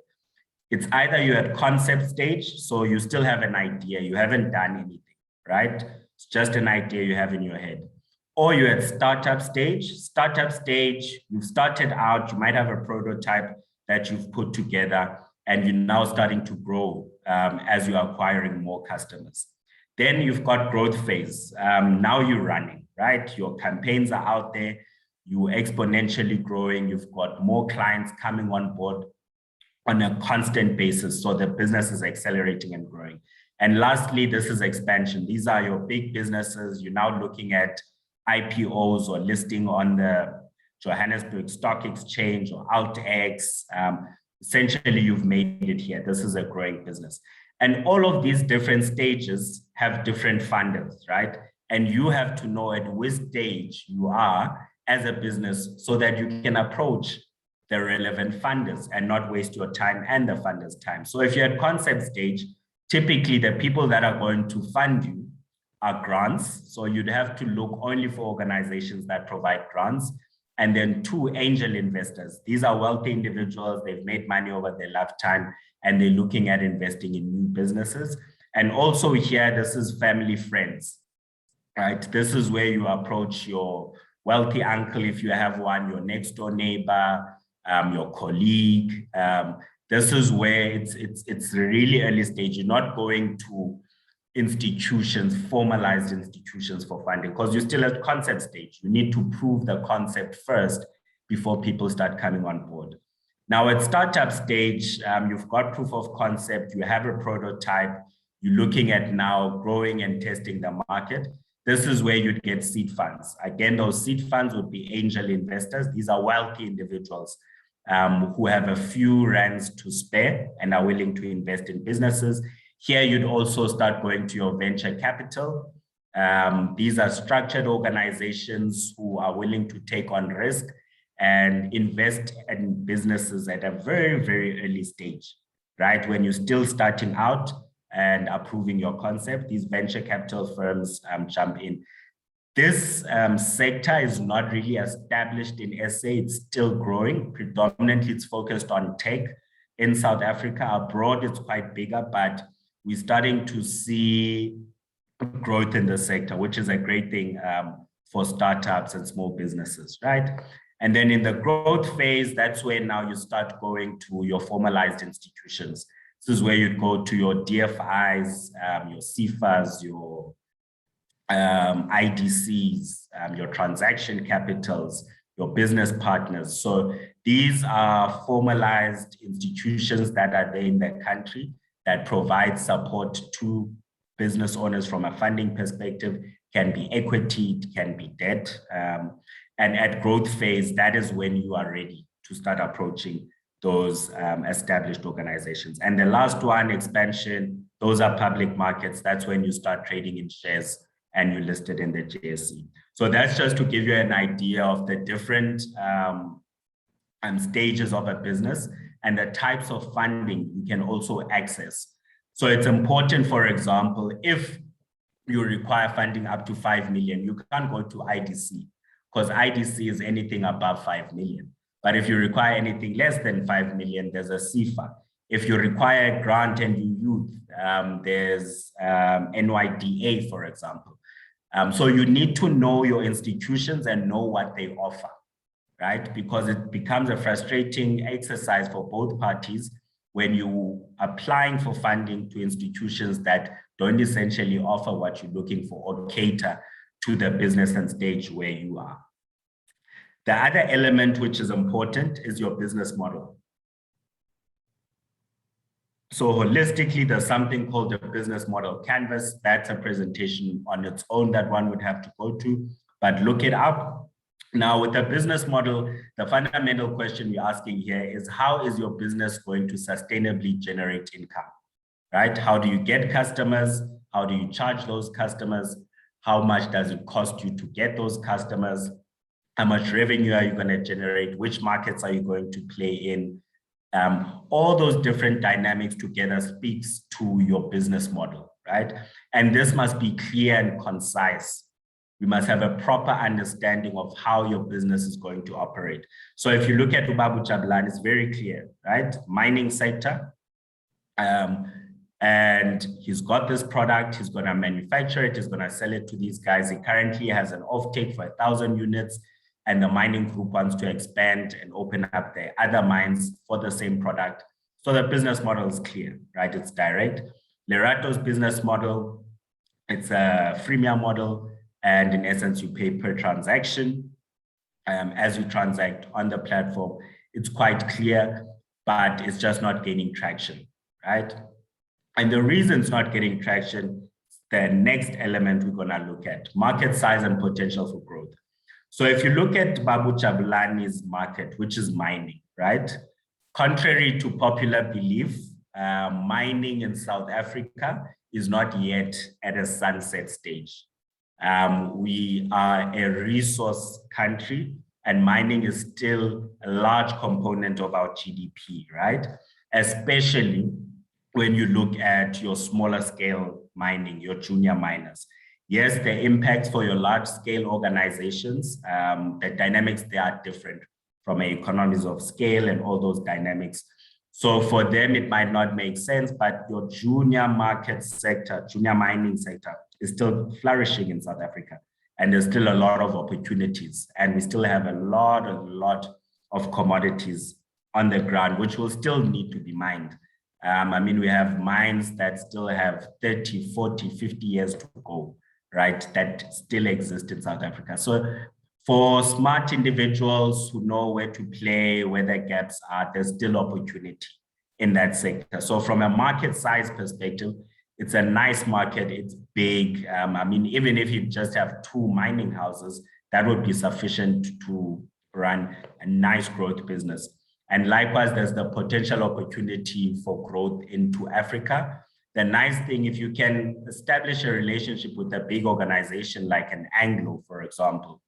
it's either you're at concept stage, so you still have an idea, you haven't done anything, right? It's just an idea you have in your head. Or you're at startup stage. Startup stage, you've started out, you might have a prototype that you've put together, and you're now starting to grow as you're acquiring more customers. Then you've got growth phase. Now you're running, right? Your campaigns are out there, you're exponentially growing, you've got more clients coming on board on a constant basis. So the business is accelerating and growing. And lastly, this is expansion. These are your big businesses. You're now looking at IPOs or listing on the Johannesburg Stock Exchange or AltX. Essentially, you've made it here. This is a growing business. And all of these different stages have different funders, right? And you have to know at which stage you are as a business so that you can approach the relevant funders and not waste your time and the funders' time. So if you're at concept stage, typically the people that are going to fund you are grants. So you'd have to look only for organizations that provide grants. And then 2 angel investors. These are wealthy individuals. They've made money over their lifetime and they're looking at investing in new businesses. And also here, this is family friends, right? This is where you approach your wealthy uncle, if you have one, your next door neighbor, your colleague. This is where it's really early stage. You're not going to institutions, formalized institutions for funding, because you're still at concept stage. You need to prove the concept first before people start coming on board. Now at startup stage, you've got proof of concept, you have a prototype, you're looking at now growing and testing the market. This is where you'd get seed funds. Again, those seed funds would be angel investors. These are wealthy individuals who have a few rands to spare and are willing to invest in businesses. Here, you'd also start going to your venture capital. These are structured organizations who are willing to take on risk and invest in businesses at a very, very early stage, right? When you're still starting out and approving your concept, these venture capital firms jump in. This sector is not really established in SA. It's still growing. Predominantly, it's focused on tech in South Africa. Abroad, it's quite bigger, but we're starting to see growth in the sector, which is a great thing for startups and small businesses, right? And then in the growth phase, that's where now you start going to your formalized institutions. This is where you go to your DFIs, your CFAs, your IDCs, your transaction capitals, your business partners. So these are formalized institutions that are there in the country that provide support to business owners from a funding perspective. Can be equity, it can be debt. And at growth phase, that is when you are ready to start approaching those established organizations. And the last one, expansion, those are public markets. That's when you start trading in shares and you're listed in the JSE. So that's just to give you an idea of the different stages of a business and the types of funding you can also access. So it's important, for example, if you require funding up to 5 million, you can't go to IDC because IDC is anything above 5 million. But if you require anything less than 5 million, there's a CFA. If you require a grant and you youth, there's NYDA, for example. So you need to know your institutions and know what they offer, right? Because it becomes a frustrating exercise for both parties when you applying for funding to institutions that don't essentially offer what you're looking for or cater to the business and stage where you are. The other element which is important is your business model. So holistically, there's something called the business model canvas. That's a presentation on its own that one would have to go to, but look it up. Now, with the business model, the fundamental question we're asking here is, how is your business going to sustainably generate income, right? How do you get customers? How do you charge those customers? How much does it cost you to get those customers? How much revenue are you going to generate? Which markets are you going to play in? All those different dynamics together speaks to your business model, right? And this must be clear and concise. We must have a proper understanding of how your business is going to operate. So if you look at Ubabu Jabulani, it's very clear, right? Mining sector. And he's got this product, he's going to manufacture it, he's going to sell it to these guys. He currently has an offtake for 1,000 units, and the mining group wants to expand and open up their other mines for the same product. So the business model is clear, right? It's direct. Lerato's business model, it's a freemium model. And in essence, you pay per transaction. As you transact on the platform, it's quite clear, but it's just not gaining traction, right? And the reason it's not getting traction, the next element we're gonna look at, market size and potential for growth. So if you look at Babu Jabulani's market, which is mining, right? Contrary to popular belief, mining in South Africa is not yet at a sunset stage. We are a resource country, and mining is still a large component of our GDP, right? Especially when you look at your smaller scale mining, your junior miners. Yes, the impacts for your large scale organizations, the dynamics, they are different from economies of scale and all those dynamics. So for them, it might not make sense, but your junior market sector, junior mining sector is still flourishing in South Africa. And there's still a lot of opportunities. And we still have a lot of commodities on the ground, which will still need to be mined. I mean, we have mines that still have 30, 40, 50 years to go, right? That still exist in South Africa. So for smart individuals who know where to play, where the gaps are, there's still opportunity in that sector. So from a market size perspective, it's a nice market, it's big. I mean, even if you just have 2 mining houses, that would be sufficient to run a nice growth business. And likewise, there's the potential opportunity for growth into Africa. The nice thing, if you can establish a relationship with a big organization like an Anglo, for example,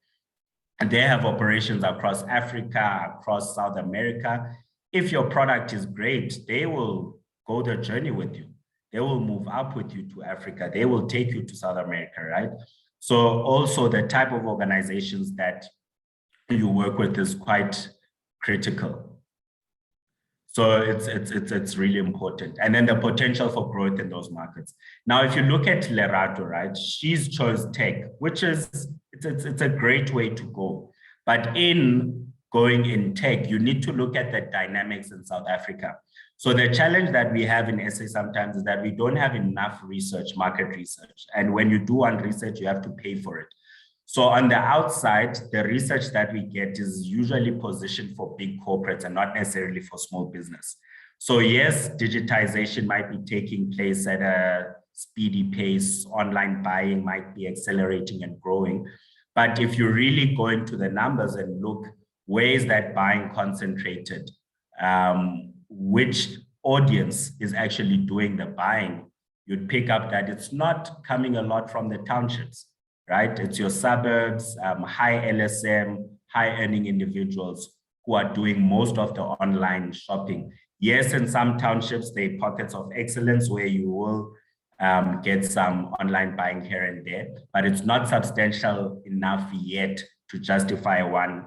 and they have operations across Africa, across South America. If your product is great, they will go the journey with you. They will move up with you to Africa. They will take you to South America, right? So also the type of organizations that you work with is quite critical. So it's really important. And then the potential for growth in those markets. Now, if you look at Lerato, right, she's chose tech, which is, it's a great way to go. But in going in tech, you need to look at the dynamics in South Africa. So the challenge that we have in SA sometimes is that we don't have enough research, market research. And when you do want research, you have to pay for it. So on the outside, the research that we get is usually positioned for big corporates and not necessarily for small business. So yes, digitization might be taking place at a speedy pace. Online buying might be accelerating and growing. But if you really go into the numbers and look, where is that buying concentrated? Which audience is actually doing the buying? You'd pick up that it's not coming a lot from the townships, right? It's your suburbs, high LSM, high earning individuals who are doing most of the online shopping. Yes, in some townships, there are pockets of excellence where you will get some online buying here and there, but it's not substantial enough yet to justify one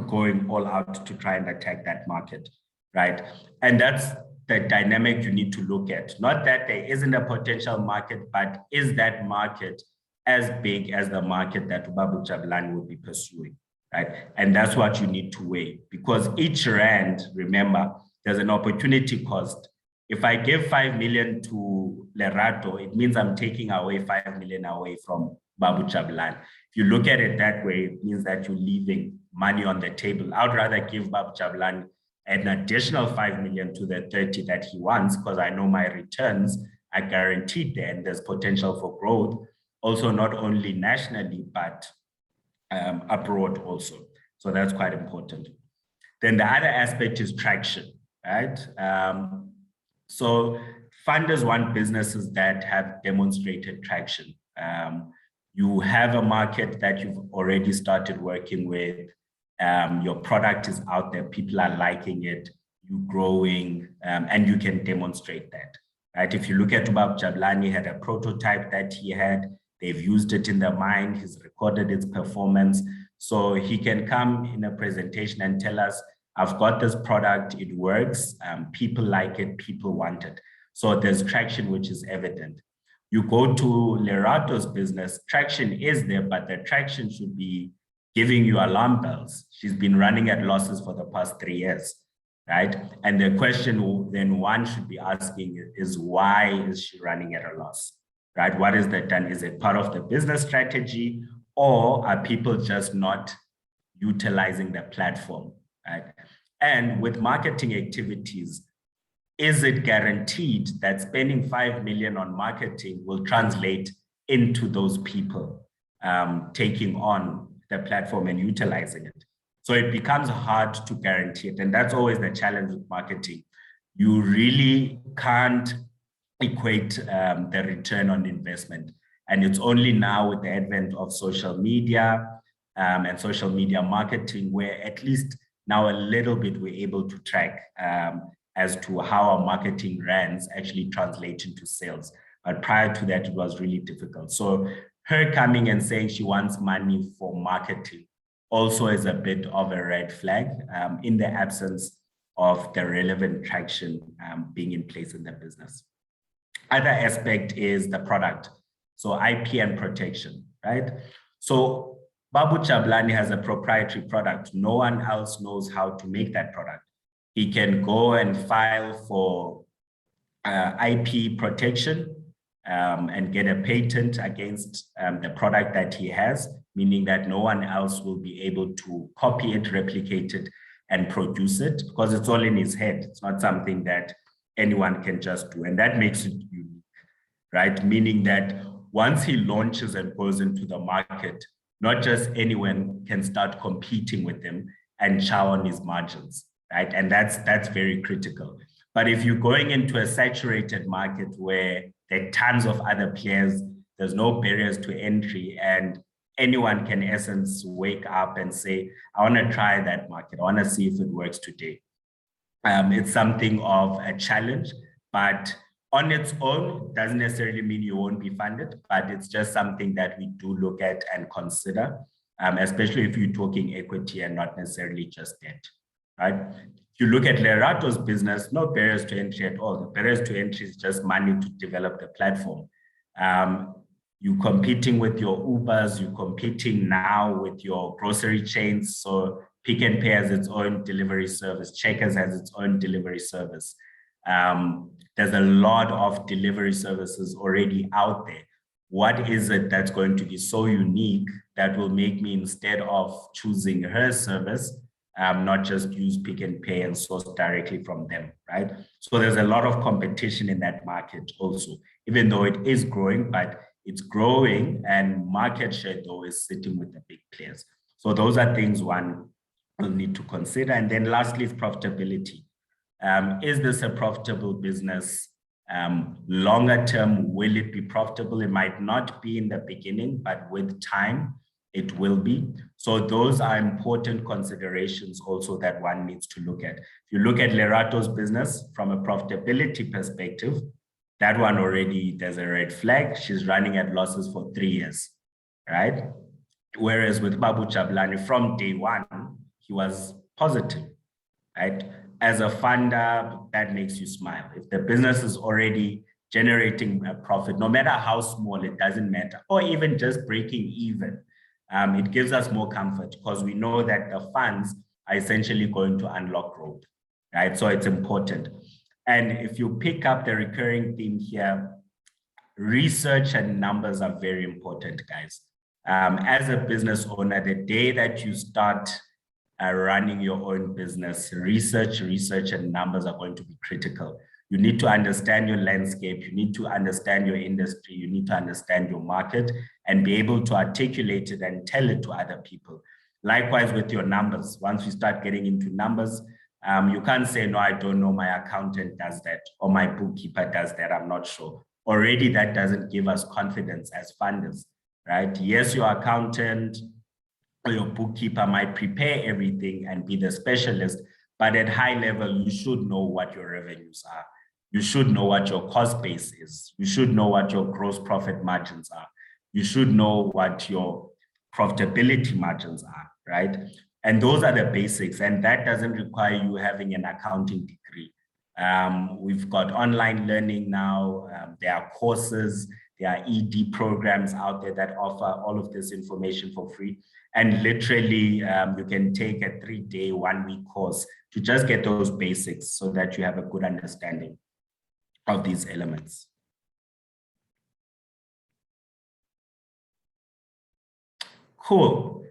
going all out to try and attack that market, right? And that's the dynamic you need to look at. Not that there isn't a potential market, but is that market as big as the market that Babu Jabulani would be pursuing, right? And that's what you need to weigh, because each rand, remember, there's an opportunity cost. If I give 5 million to Lerato, it means I'm taking away 5 million away from Babu Jabulani. If you look at it that way, it means that you're leaving money on the table. I'd rather give Babu Jabulani an additional 5 million to the 30 that he wants, because I know my returns are guaranteed there and there's potential for growth. Also, not only nationally, but abroad also. So that's quite important. Then the other aspect is traction, right? So funders want businesses that have demonstrated traction. You have a market that you've already started working with. Your product is out there, people are liking it, you're growing, and you can demonstrate that, right? If you look at Ubab Jablani, had a prototype that he had, they've used it in the mine, he's recorded its performance. So he can come in a presentation and tell us, I've got this product, it works, people like it, people want it. So there's traction, which is evident. You go to Lerato's business, traction is there, but the traction should be giving you alarm bells. She's been running at losses for the past 3 years, right? And the question then one should be asking is, why is she running at a loss, right? What is that done? Is it part of the business strategy, or are people just not utilizing the platform, right? And with marketing activities, is it guaranteed that spending 5 million on marketing will translate into those people taking on the platform and utilizing it? So it becomes hard to guarantee it. And that's always the challenge with marketing. You really can't equate the return on investment. And it's only now with the advent of social media and social media marketing where at least now a little bit we're able to track as to how our marketing runs actually translate into sales. But prior to that, it was really difficult. So her coming and saying she wants money for marketing also is a bit of a red flag in the absence of the relevant traction being in place in the business. Other aspect is the product. So IP and protection, right? So Babu Chablani has a proprietary product. No one else knows how to make that product. He can go and file for IP protection and get a patent against the product that he has, meaning that no one else will be able to copy it, replicate it, and produce it, because it's all in his head. It's not something that anyone can just do. And that makes it unique, right? Meaning that once he launches and goes into the market, not just anyone can start competing with him and chow on his margins, right? And that's very critical. But if you're going into a saturated market where there are tons of other players, there's no barriers to entry, and anyone can, in essence, wake up and say, I want to try that market. I want to see if it works today. It's something of a challenge, but on its own doesn't necessarily mean you won't be funded, but it's just something that we do look at and consider, especially if you're talking equity and not necessarily just debt, right? If you look at Lerato's business, no barriers to entry at all. The barriers to entry is just money to develop the platform. You're competing with your Ubers, you're competing now with your grocery chains. So Pick n Pay has its own delivery service, Checkers has its own delivery service. There's a lot of delivery services already out there. What is it that's going to be so unique that will make me, instead of choosing her service, not just use Pick n Pay and source directly from them, right? So there's a lot of competition in that market also, even though it is growing, but it's growing and market share though is sitting with the big players. So those are things one will need to consider. And then lastly is profitability. Is this a profitable business? Longer term, will it be profitable? It might not be in the beginning, but with time, it will be. So those are important considerations also that one needs to look at. If you look at Lerato's business from a profitability perspective, that one already, there's a red flag. She's running at losses for 3 years, right? Whereas with Babu Chablani, from day one, he was positive, right? As a funder, that makes you smile. If the business is already generating a profit, no matter how small, it doesn't matter, or even just breaking even, it gives us more comfort because we know that the funds are essentially going to unlock growth, right? So it's important. And if you pick up the recurring theme here, research and numbers are very important, guys. As a business owner, the day that you start running your own business, research and numbers are going to be critical. You need to understand your landscape. You need to understand your industry. You need to understand your market and be able to articulate it and tell it to other people. Likewise with your numbers. Once you start getting into numbers, you can't say, no, I don't know, my accountant does that, or my bookkeeper does that, I'm not sure. Already that doesn't give us confidence as funders, right? Yes, your accountant or your bookkeeper might prepare everything and be the specialist, but at high level, you should know what your revenues are. You should know what your cost base is. You should know what your gross profit margins are. You should know what your profitability margins are, right? And those are the basics, and that doesn't require you having an accounting degree. We've got online learning now. There are courses, there are ED programs out there that offer all of this information for free. And literally, you can take a 3-day, 1-week course to just get those basics so that you have a good understanding of these elements. Cool.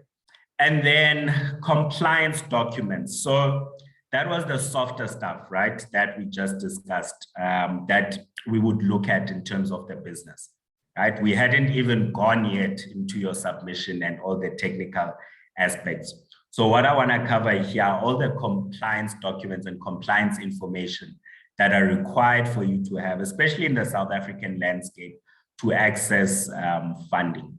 And then compliance documents. So that was the softer stuff, right? That we just discussed, that we would look at in terms of the business, right? We hadn't even gone yet into your submission and all the technical aspects. So what I want to cover here are all the compliance documents and compliance information that are required for you to have, especially in the South African landscape, to access funding,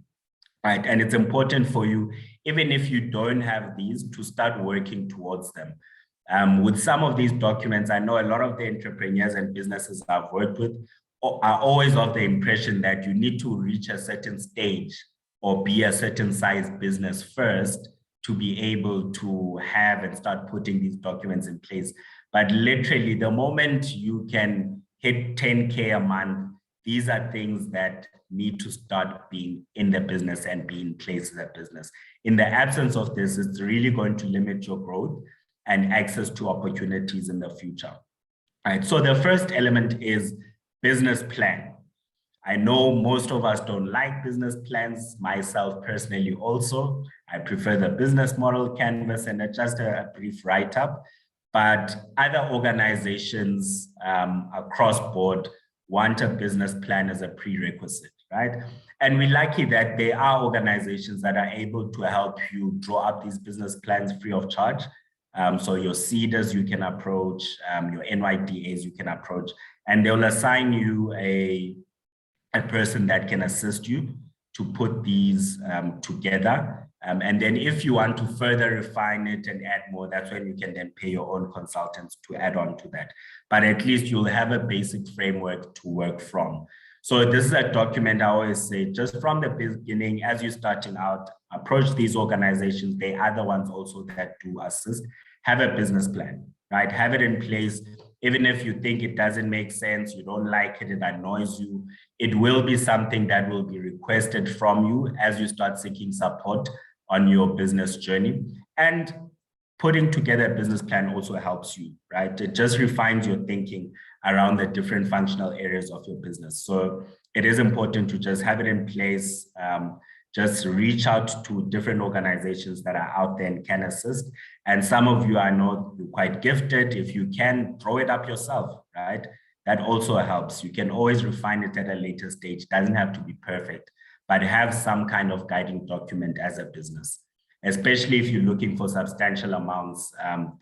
right? And it's important for you, even if you don't have these, to start working towards them. With some of these documents, I know a lot of the entrepreneurs and businesses I've worked with are always of the impression that you need to reach a certain stage or be a certain size business first to be able to have and start putting these documents in place. But literally, the moment you can hit 10K a month, these are things that need to start being in the business and be in place in the business. In the absence of this, it's really going to limit your growth and access to opportunities in the future. All right, so the first element is business plan. I know most of us don't like business plans, myself personally also. I prefer the business model canvas and just a brief write-up, but other organizations across board want a business plan as a prerequisite, right? And we're lucky that there are organizations that are able to help you draw up these business plans free of charge. So your CEDAs you can approach, your NYDAs you can approach, and they'll assign you a person that can assist you to put these together. And then if you want to further refine it and add more, that's when you can then pay your own consultants to add on to that. But at least you'll have a basic framework to work from. So this is a document I always say, just from the beginning, as you're starting out, approach these organizations. They are the ones also that do assist. Have a business plan, right? Have it in place. Even if you think it doesn't make sense, you don't like it, it annoys you, it will be something that will be requested from you as you start seeking support on your business journey. And putting together a business plan also helps you, right? It just refines your thinking around the different functional areas of your business. So it is important to just have it in place, just reach out to different organizations that are out there and can assist. And some of you, I know you're quite gifted. If you can, draw it up yourself, right? That also helps. You can always refine it at a later stage. It doesn't have to be perfect, but have some kind of guiding document as a business, especially if you're looking for substantial amounts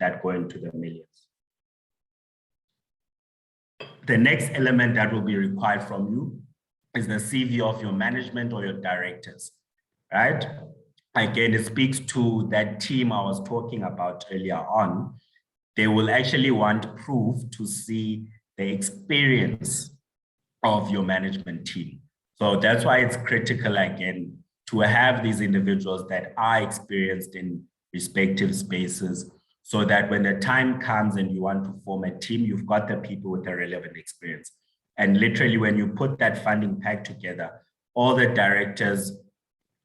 that go into the millions. The next element that will be required from you is the CV of your management or your directors, right? Again, it speaks to that team I was talking about earlier on. They will actually want proof to see the experience of your management team. So that's why it's critical, again, to have these individuals that are experienced in respective spaces, so that when the time comes and you want to form a team, you've got the people with the relevant experience. And literally, when you put that funding pack together, all the directors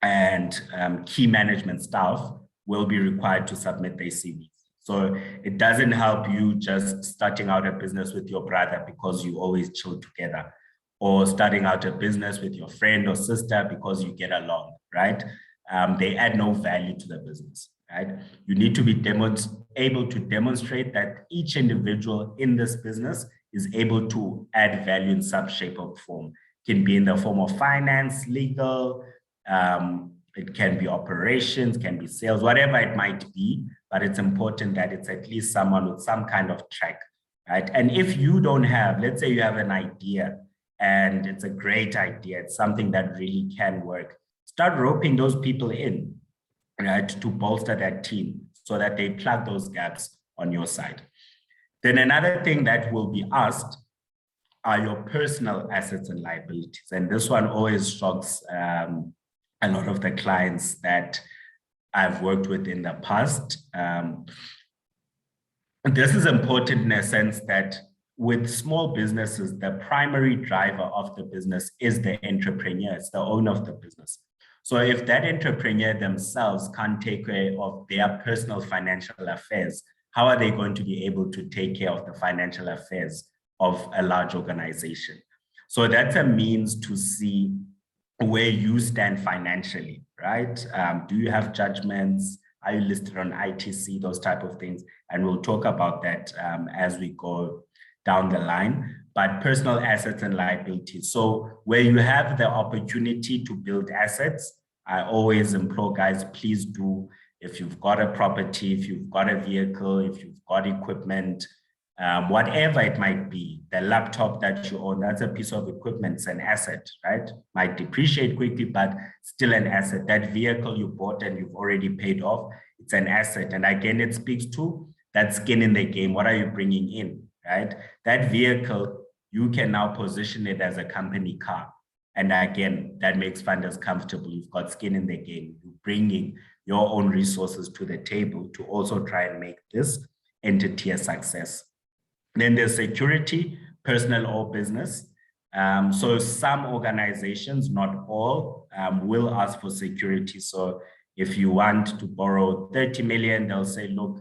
and key management staff will be required to submit their CVs. So it doesn't help you just starting out a business with your brother because you always chill together, or starting out a business with your friend or sister because you get along, right? They add no value to the business, right? You need to be able to demonstrate that each individual in this business is able to add value in some shape or form. It can be in the form of finance, legal, it can be operations, can be sales, whatever it might be, but it's important that it's at least someone with some kind of track, right? And if you don't have, let's say you have an idea and it's a great idea, it's something that really can work, start roping those people in, right, to bolster that team so that they plug those gaps on your side. Then another thing that will be asked are your personal assets and liabilities. And this one always shocks a lot of the clients that I've worked with in the past. This is important in a sense that with small businesses, the primary driver of the business is the entrepreneur, it's the owner of the business. So if that entrepreneur themselves can't take care of their personal financial affairs, how are they going to be able to take care of the financial affairs of a large organization? So that's a means to see where you stand financially, right? Do you have judgments? Are you listed on ITC, those type of things? And we'll talk about that as we go down the line. But personal assets and liabilities. So where you have the opportunity to build assets, I always implore guys, please do. If you've got a property, if you've got a vehicle, if you've got equipment, whatever it might be, the laptop that you own, that's a piece of equipment, it's an asset, right? Might depreciate quickly, but still an asset. That vehicle you bought and you've already paid off, it's an asset. And again, it speaks to that skin in the game. What are you bringing in, right? That vehicle, you can now position it as a company car. And again, that makes funders comfortable. You've got skin in the game. You're bringing your own resources to the table to also try and make this entity a success. Then there's security, personal or business. So some organizations, not all, will ask for security. So if you want to borrow 30 million, they'll say, look,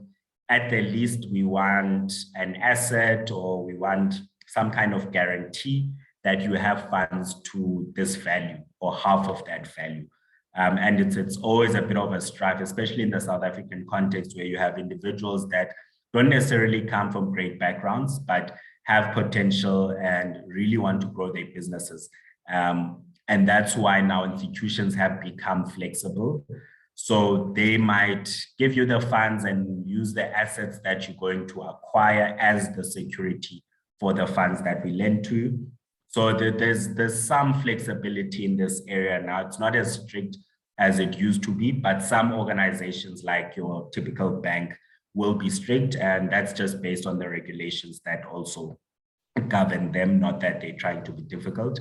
at the least we want an asset or we want some kind of guarantee that you have funds to this value or half of that value. And it's always a bit of a strife, especially in the South African context where you have individuals that don't necessarily come from great backgrounds, but have potential and really want to grow their businesses. And that's why now institutions have become flexible. So they might give you the funds and use the assets that you're going to acquire as the security for the funds that we lend to you. So there's some flexibility in this area now. It's not as strict as it used to be, but some organizations like your typical bank will be strict, and that's just based on the regulations that also govern them, not that they're trying to be difficult.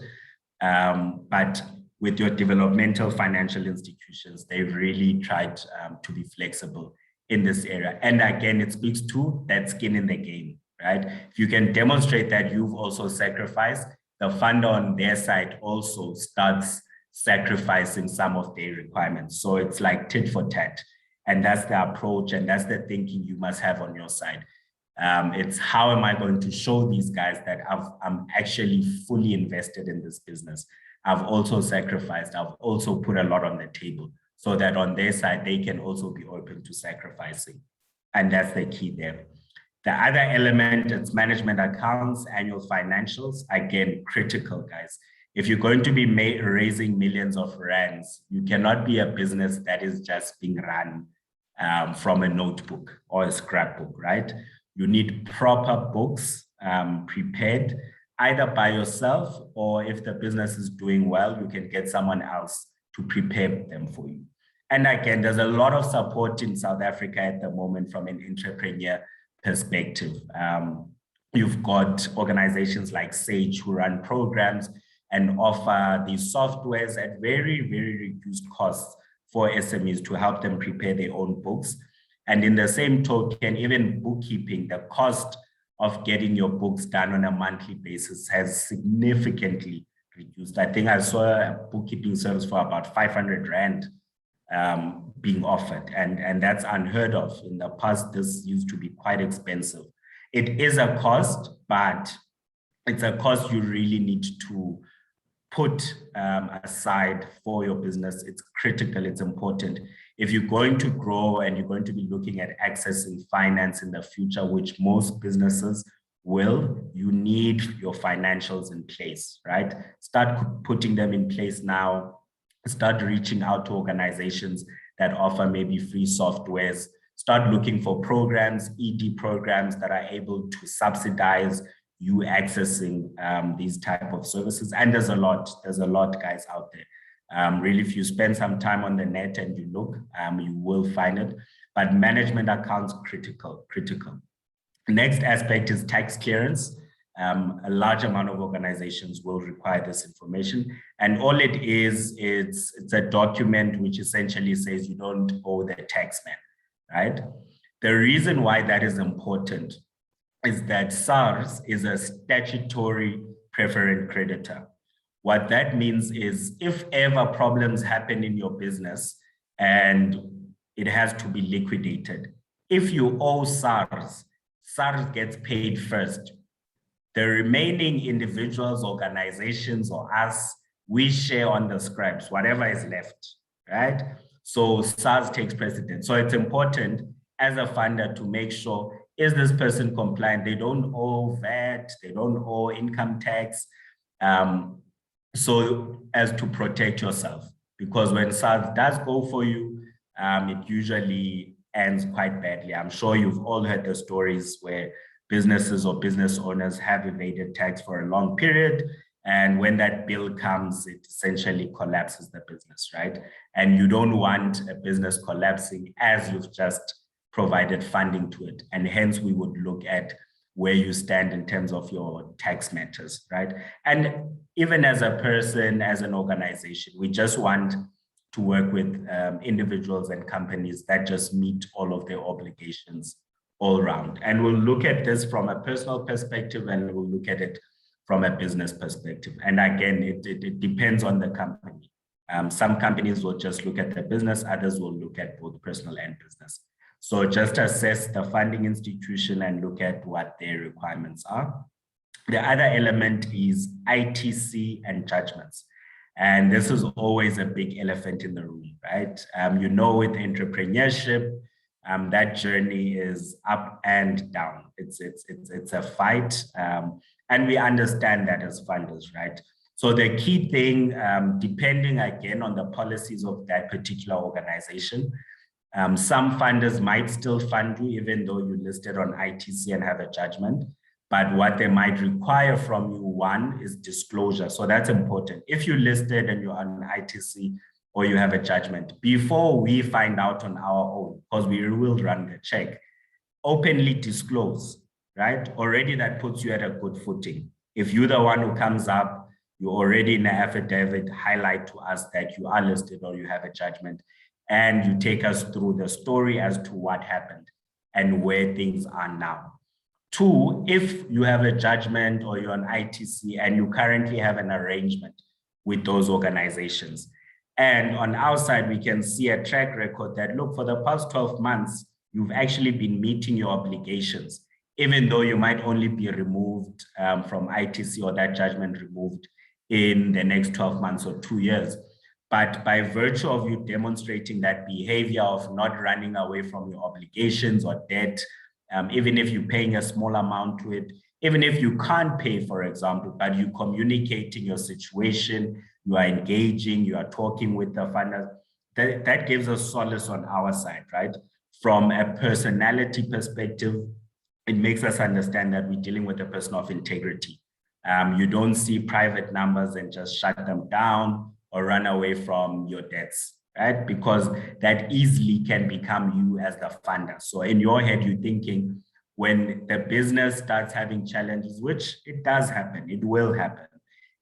But with your developmental financial institutions, they've really tried to be flexible in this area. And again, it speaks to that skin in the game, right? If you can demonstrate that you've also sacrificed, the funder on their side also starts sacrificing some of their requirements. So it's like tit for tat. And that's the approach and that's the thinking you must have on your side. It's how am I going to show these guys that I'm actually fully invested in this business. I've also sacrificed, I've also put a lot on the table so that on their side, they can also be open to sacrificing. And that's the key there. The other element is management accounts, annual financials, again, critical, guys. If you're going to be raising millions of rands, you cannot be a business that is just being run from a notebook or a scrapbook, right? You need proper books prepared either by yourself, or if the business is doing well, you can get someone else to prepare them for you. And again, there's a lot of support in South Africa at the moment from an entrepreneur perspective. You've got organizations like Sage who run programs and offer these softwares at very, very reduced costs for SMEs to help them prepare their own books. And in the same token, even bookkeeping, the cost of getting your books done on a monthly basis has significantly reduced. I think I saw a bookkeeping service for about 500 Rand being offered, and that's unheard of. In the past, this used to be quite expensive. It is a cost, but it's a cost you really need to put aside for your business. It's critical, it's important. If you're going to grow and you're going to be looking at accessing finance in the future, which most businesses you need your financials in place, right? Start putting them in place now. Start reaching out to organizations that offer maybe free softwares. Start looking for programs, ED programs that are able to subsidize you accessing these type of services. And there's a lot guys out there. Really, if you spend some time on the net and you look, you will find it. But management accounts, critical. Next aspect is tax clearance. A large amount of organizations will require this information. And all it is, it's a document which essentially says you don't owe the taxman, right? The reason why that is important is that SARS is a statutory preferred creditor. What that means is if ever problems happen in your business and it has to be liquidated, if you owe SARS, SARS gets paid first. The remaining individuals, organizations, or us, we share on the scraps, whatever is left, right? So SARS takes precedence. So it's important as a funder to make sure, is this person compliant? They don't owe VAT, they don't owe income tax, so as to protect yourself. Because when SARS does go for you, it usually ends quite badly. I'm sure you've all heard the stories where businesses or business owners have evaded tax for a long period. And when that bill comes, it essentially collapses the business, right? And you don't want a business collapsing as you've just provided funding to it. And hence we would look at where you stand in terms of your tax matters, right? And even as a person, as an organization, we just want to work with individuals and companies that just meet all of their obligations all around. And we'll look at this from a personal perspective and we'll look at it from a business perspective. And again, it depends on the company. Some companies will just look at the business, others will look at both personal and business. So just assess the funding institution and look at what their requirements are. The other element is ITC and judgments. And this is always a big elephant in the room, right? You know, with entrepreneurship, that journey is up and down. It's a fight, and we understand that as funders, right? So the key thing, depending again on the policies of that particular organization, some funders might still fund you even though you listed on ITC and have a judgment. But what they might require from you, one, is disclosure. So that's important. If you listed and you're on ITC or you have a judgment, before we find out on our own, because we will run the check, openly disclose, right? Already that puts you at a good footing. If you're the one who comes up, you already in the affidavit highlight to us that you are listed or you have a judgment, and you take us through the story as to what happened and where things are now. Two, if you have a judgment or you're on ITC and you currently have an arrangement with those organizations, and on our side, we can see a track record that, look, for the past 12 months, you've actually been meeting your obligations, even though you might only be removed from ITC or that judgment removed in the next 12 months or 2 years. But by virtue of you demonstrating that behavior of not running away from your obligations or debt, even if you're paying a small amount to it, even if you can't pay, for example, but you're communicating your situation, you are engaging, you are talking with the funders, that gives us solace on our side, right? From a personality perspective, it makes us understand that we're dealing with a person of integrity. You don't see private numbers and just shut them down or run away from your debts, right? Because that easily can become you as the funder. So in your head, you're thinking when the business starts having challenges, which it does happen, it will happen.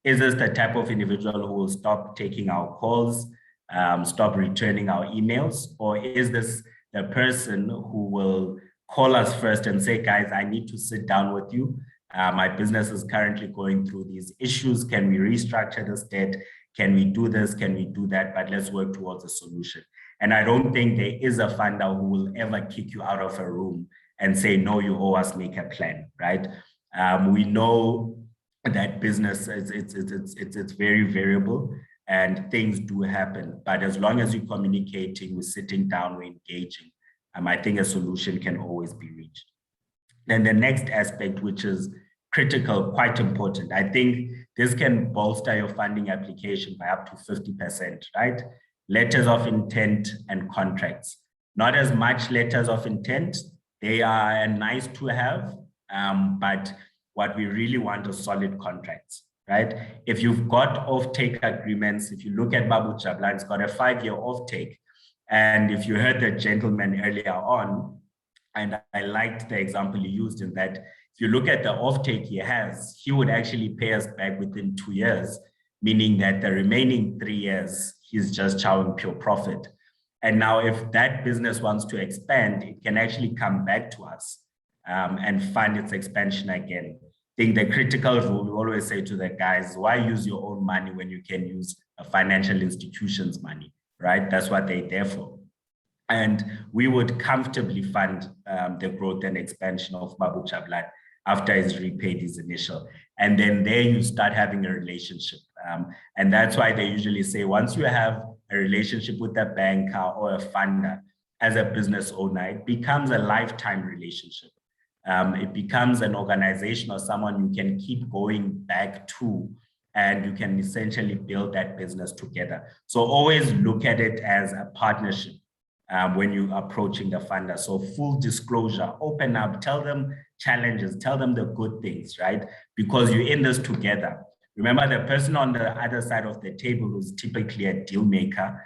Is this the type of individual who will stop taking our calls, stop returning our emails? Or is this the person who will call us first and say, guys, I need to sit down with you. My business is currently going through these issues. Can we restructure this debt? Can we do this? Can we do that? But let's work towards a solution. And I don't think there is a funder who will ever kick you out of a room and say, no, you owe us, make a plan, right? We know that business, it's very variable and things do happen. But as long as you're communicating, we're sitting down, we're engaging, I think a solution can always be reached. Then the next aspect, which is critical, quite important, I think this can bolster your funding application by up to 50%, right? Letters of intent and contracts. Not as much letters of intent. They are nice to have, but what we really want are solid contracts, right? If you've got offtake agreements, if you look at Babu Jablan, it's got a 5-year offtake. And if you heard the gentleman earlier on, and I liked the example he used in that, if you look at the offtake he has, he would actually pay us back within 2 years, meaning that the remaining 3 years, he's just chowing pure profit. And now if that business wants to expand, it can actually come back to us and fund its expansion again. I think the critical rule, we always say to the guys, why use your own money when you can use a financial institution's money, right? That's what they're there for. And we would comfortably fund the growth and expansion of Babu Jablan after he's repaid his initial. And then there you start having a relationship. And that's why they usually say, once you have a relationship with a banker or a funder as a business owner, it becomes a lifetime relationship. It becomes an organization or someone you can keep going back to, and you can essentially build that business together. So always look at it as a partnership when you're approaching the funder. So full disclosure, open up, tell them challenges, tell them the good things, right? Because you're in this together. Remember, the person on the other side of the table, who's typically a deal maker,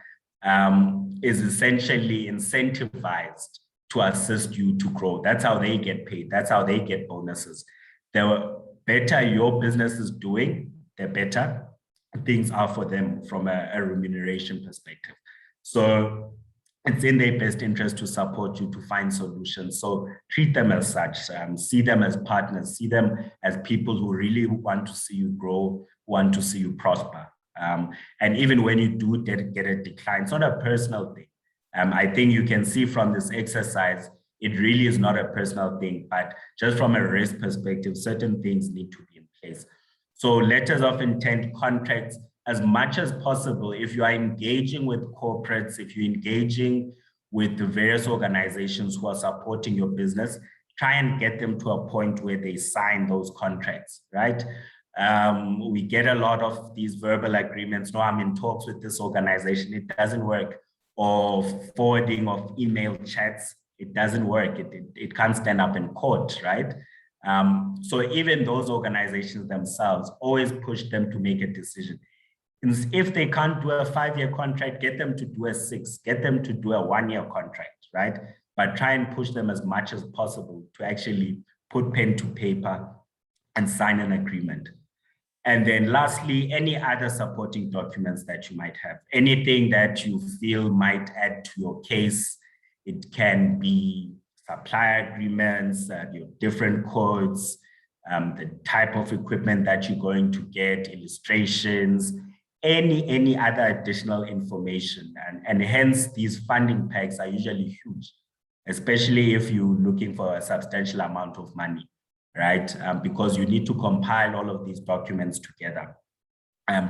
is essentially incentivized to assist you to grow. That's how they get paid. That's how they get bonuses. The better your business is doing, the better things are for them from a remuneration perspective. So it's in their best interest to support you to find solutions. So treat them as such, see them as partners, see them as people who really want to see you grow, want to see you prosper. And even when you do get a decline, it's not a personal thing. I think you can see from this exercise, it really is not a personal thing, but just from a risk perspective, certain things need to be in place. So letters of intent, contracts, as much as possible, if you are engaging with corporates, if you're engaging with the various organizations who are supporting your business, try and get them to a point where they sign those contracts, right? We get a lot of these verbal agreements. No, I'm in talks with this organization. It doesn't work. Or forwarding of email chats, it doesn't work. It can't stand up in court, right? So even those organizations themselves, always push them to make a decision. If they can't do a 5-year contract, get them to do a 6, get them to do a 1-year contract, right? But try and push them as much as possible to actually put pen to paper and sign an agreement. And then lastly, any other supporting documents that you might have, anything that you feel might add to your case. It can be supplier agreements, your different codes, the type of equipment that you're going to get, illustrations, any other additional information. And hence these funding packs are usually huge, especially if you're looking for a substantial amount of money, right? Because you need to compile all of these documents together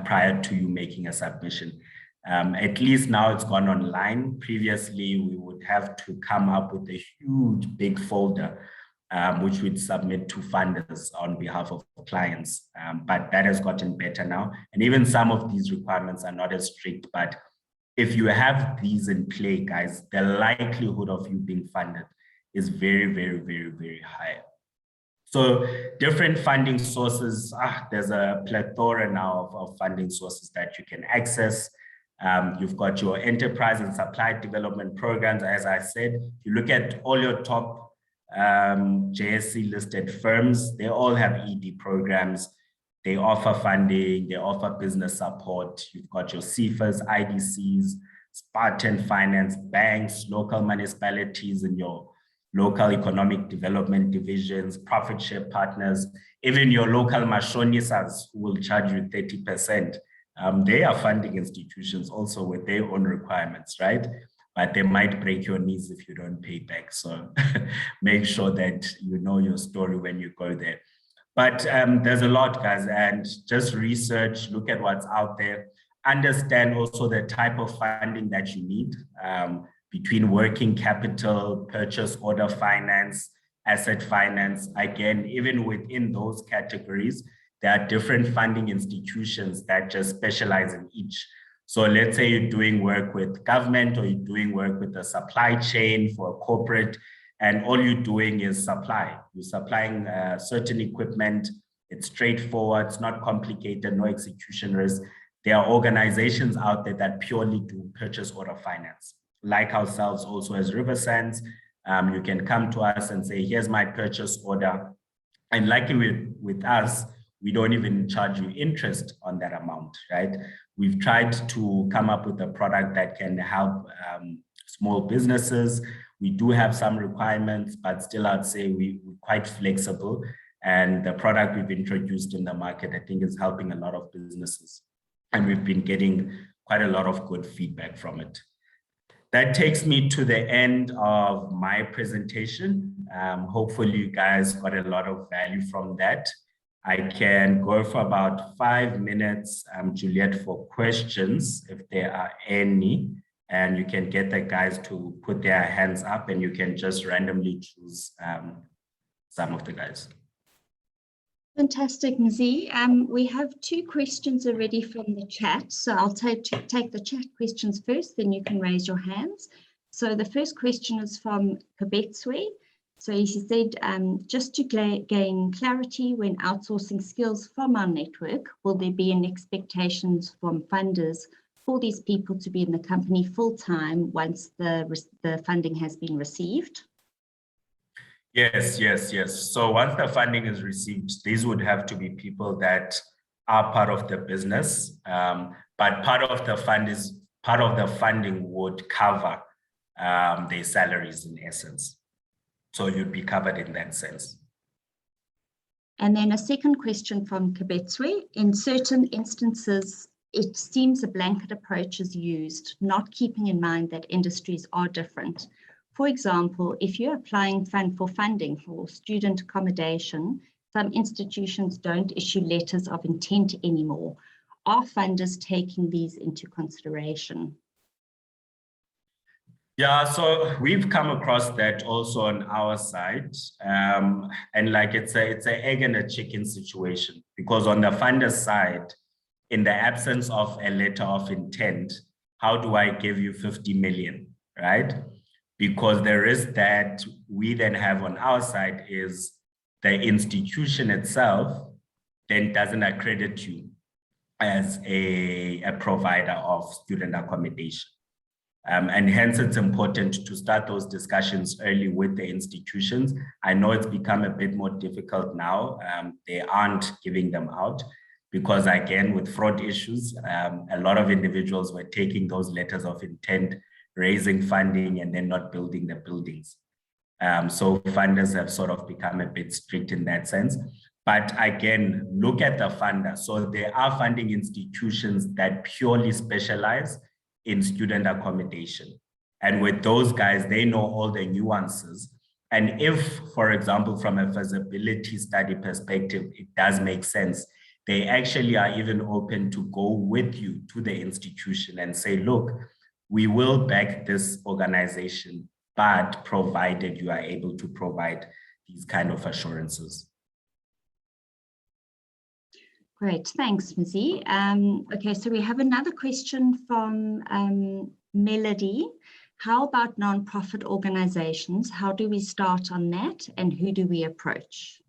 prior to you making a submission. At least now it's gone online. Previously, we would have to come up with a huge big folder, which we'd submit to funders on behalf of clients. But that has gotten better now. And even some of these requirements are not as strict, but if you have these in play, guys, the likelihood of you being funded is very, very, very, very high. So different funding sources, there's a plethora now of funding sources that you can access. You've got your enterprise and supply development programs. As I said, if you look at all your top JSC listed firms, they all have ED programs. They offer funding, they offer business support. You've got your CFAs, IDCs, Spartan Finance, banks, local municipalities, and your local economic development divisions, profit share partners, even your local mashonisas who will charge you 30%. They are funding institutions also with their own requirements, right? But they might break your knees if you don't pay back. So make sure that you know your story when you go there. But there's a lot, guys, and just research, look at what's out there, understand also the type of funding that you need between working capital, purchase order finance, asset finance. Again, even within those categories, there are different funding institutions that just specialize in each. So let's say you're doing work with government, or you're doing work with the supply chain for a corporate, and all you're doing is supply. You're supplying certain equipment. It's straightforward, it's not complicated, no execution risk. There are organizations out there that purely do purchase order finance. Like ourselves also as Riversands, you can come to us and say, here's my purchase order. And luckily with us, we don't even charge you interest on that amount, right? We've tried to come up with a product that can help small businesses. We do have some requirements, but still I'd say we're quite flexible. And the product we've introduced in the market, I think, is helping a lot of businesses. And we've been getting quite a lot of good feedback from it. That takes me to the end of my presentation. Hopefully you guys got a lot of value from that. I can go for about 5 minutes, Juliet, for questions, if there are any, and you can get the guys to put their hands up, and you can just randomly choose some of the guys. Fantastic, Mzi. We have 2 questions already from the chat. So I'll take the chat questions first, then you can raise your hands. So the first question is from Kabetswe. So he said, just to gain clarity when outsourcing skills from our network, will there be an expectations from funders for these people to be in the company full-time once the funding has been received? Yes. So once the funding is received, these would have to be people that are part of the business, but part of the funding would cover their salaries in essence. So you'd be covered in that sense. And then a second question from Kabetswe. In certain instances, it seems a blanket approach is used, not keeping in mind that industries are different. For example, if you're applying for funding for student accommodation, some institutions don't issue letters of intent anymore. Are funders taking these into consideration? Yeah, so we've come across that also on our side. And like it's an egg and a chicken situation, because on the funder side, in the absence of a letter of intent, how do I give you 50 million, right? Because the risk that we then have on our side is the institution itself then doesn't accredit you as a provider of student accommodation. And hence it's important to start those discussions early with the institutions. I know it's become a bit more difficult now. They aren't giving them out because, again, with fraud issues, a lot of individuals were taking those letters of intent, raising funding, and then not building the buildings. So funders have sort of become a bit strict in that sense. But again, look at the funder. So there are funding institutions that purely specialize in student accommodation. And with those guys, they know all the nuances. And if, for example, from a feasibility study perspective, it does make sense, they actually are even open to go with you to the institution and say, look, we will back this organization, but provided you are able to provide these kind of assurances. Great, thanks, Mzi. Okay, so we have another question from Melody. How about non-profit organizations? How do we start on that, and who do we approach?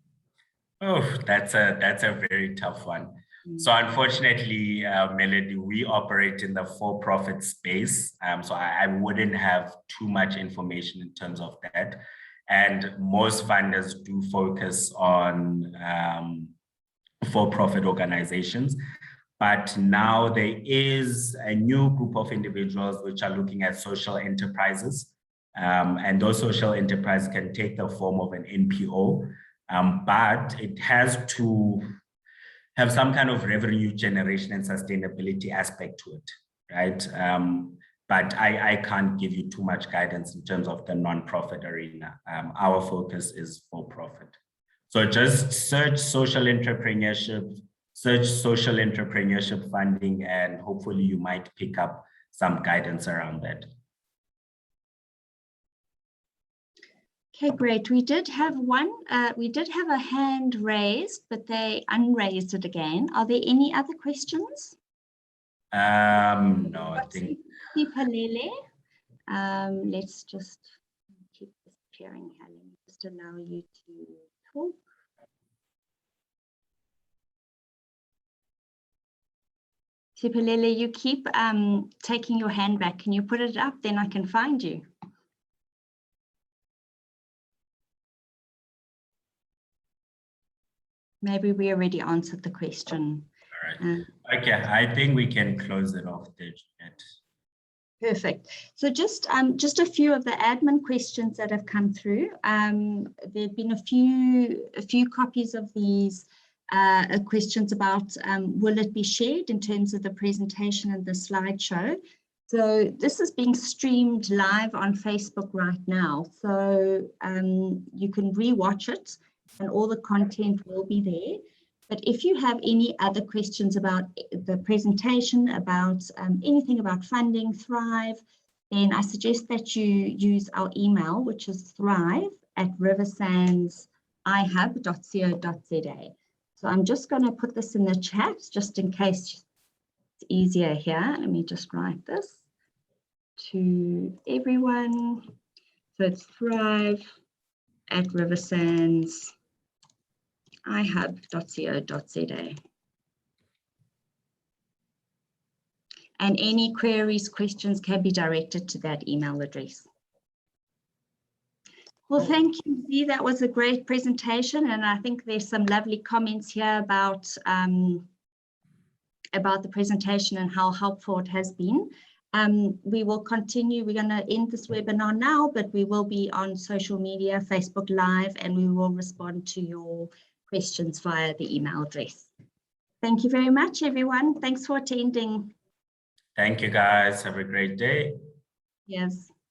Oh, that's a very tough one. So unfortunately, Melody, we operate in the for-profit space. So I wouldn't have too much information in terms of that. And most funders do focus on for-profit organizations. But now there is a new group of individuals which are looking at social enterprises. And those social enterprises can take the form of an NPO, but it has to have some kind of revenue generation and sustainability aspect to it, right? But I can't give you too much guidance in terms of the non-profit arena. Our focus is for-profit. So just search social entrepreneurship funding, and hopefully you might pick up some guidance around that. Okay, great. We did have a hand raised, but they unraised it again. Are there any other questions? No, I think. Sipalele. Let's just keep this sharing here. Let me just allow you to talk. Sipalele, you keep taking your hand back. Can you put it up? Then I can find you. Maybe we already answered the question. All right. Okay, I think we can close it off there, Jeanette. Perfect. So just a few of the admin questions that have come through. There've been a few copies of these questions about will it be shared in terms of the presentation and the slideshow. So this is being streamed live on Facebook right now. So you can rewatch it and all the content will be there. But if you have any other questions about the presentation, about anything about funding Thrive, then I suggest that you use our email, which is thrive@riversandshub.co.za. So I'm just going to put this in the chat just in case it's easier here. Let me just write this to everyone. So it's thrive@riversandshub.co.za. And any queries, questions can be directed to that email address. Well, thank you, Zee. That was a great presentation. And I think there's some lovely comments here about the presentation and how helpful it has been. We will continue. We're going to end this webinar now, but we will be on social media, Facebook Live, and we will respond to your questions via the email address. Thank you very much, everyone. Thanks for attending. Thank you, guys. Have a great day. Yes.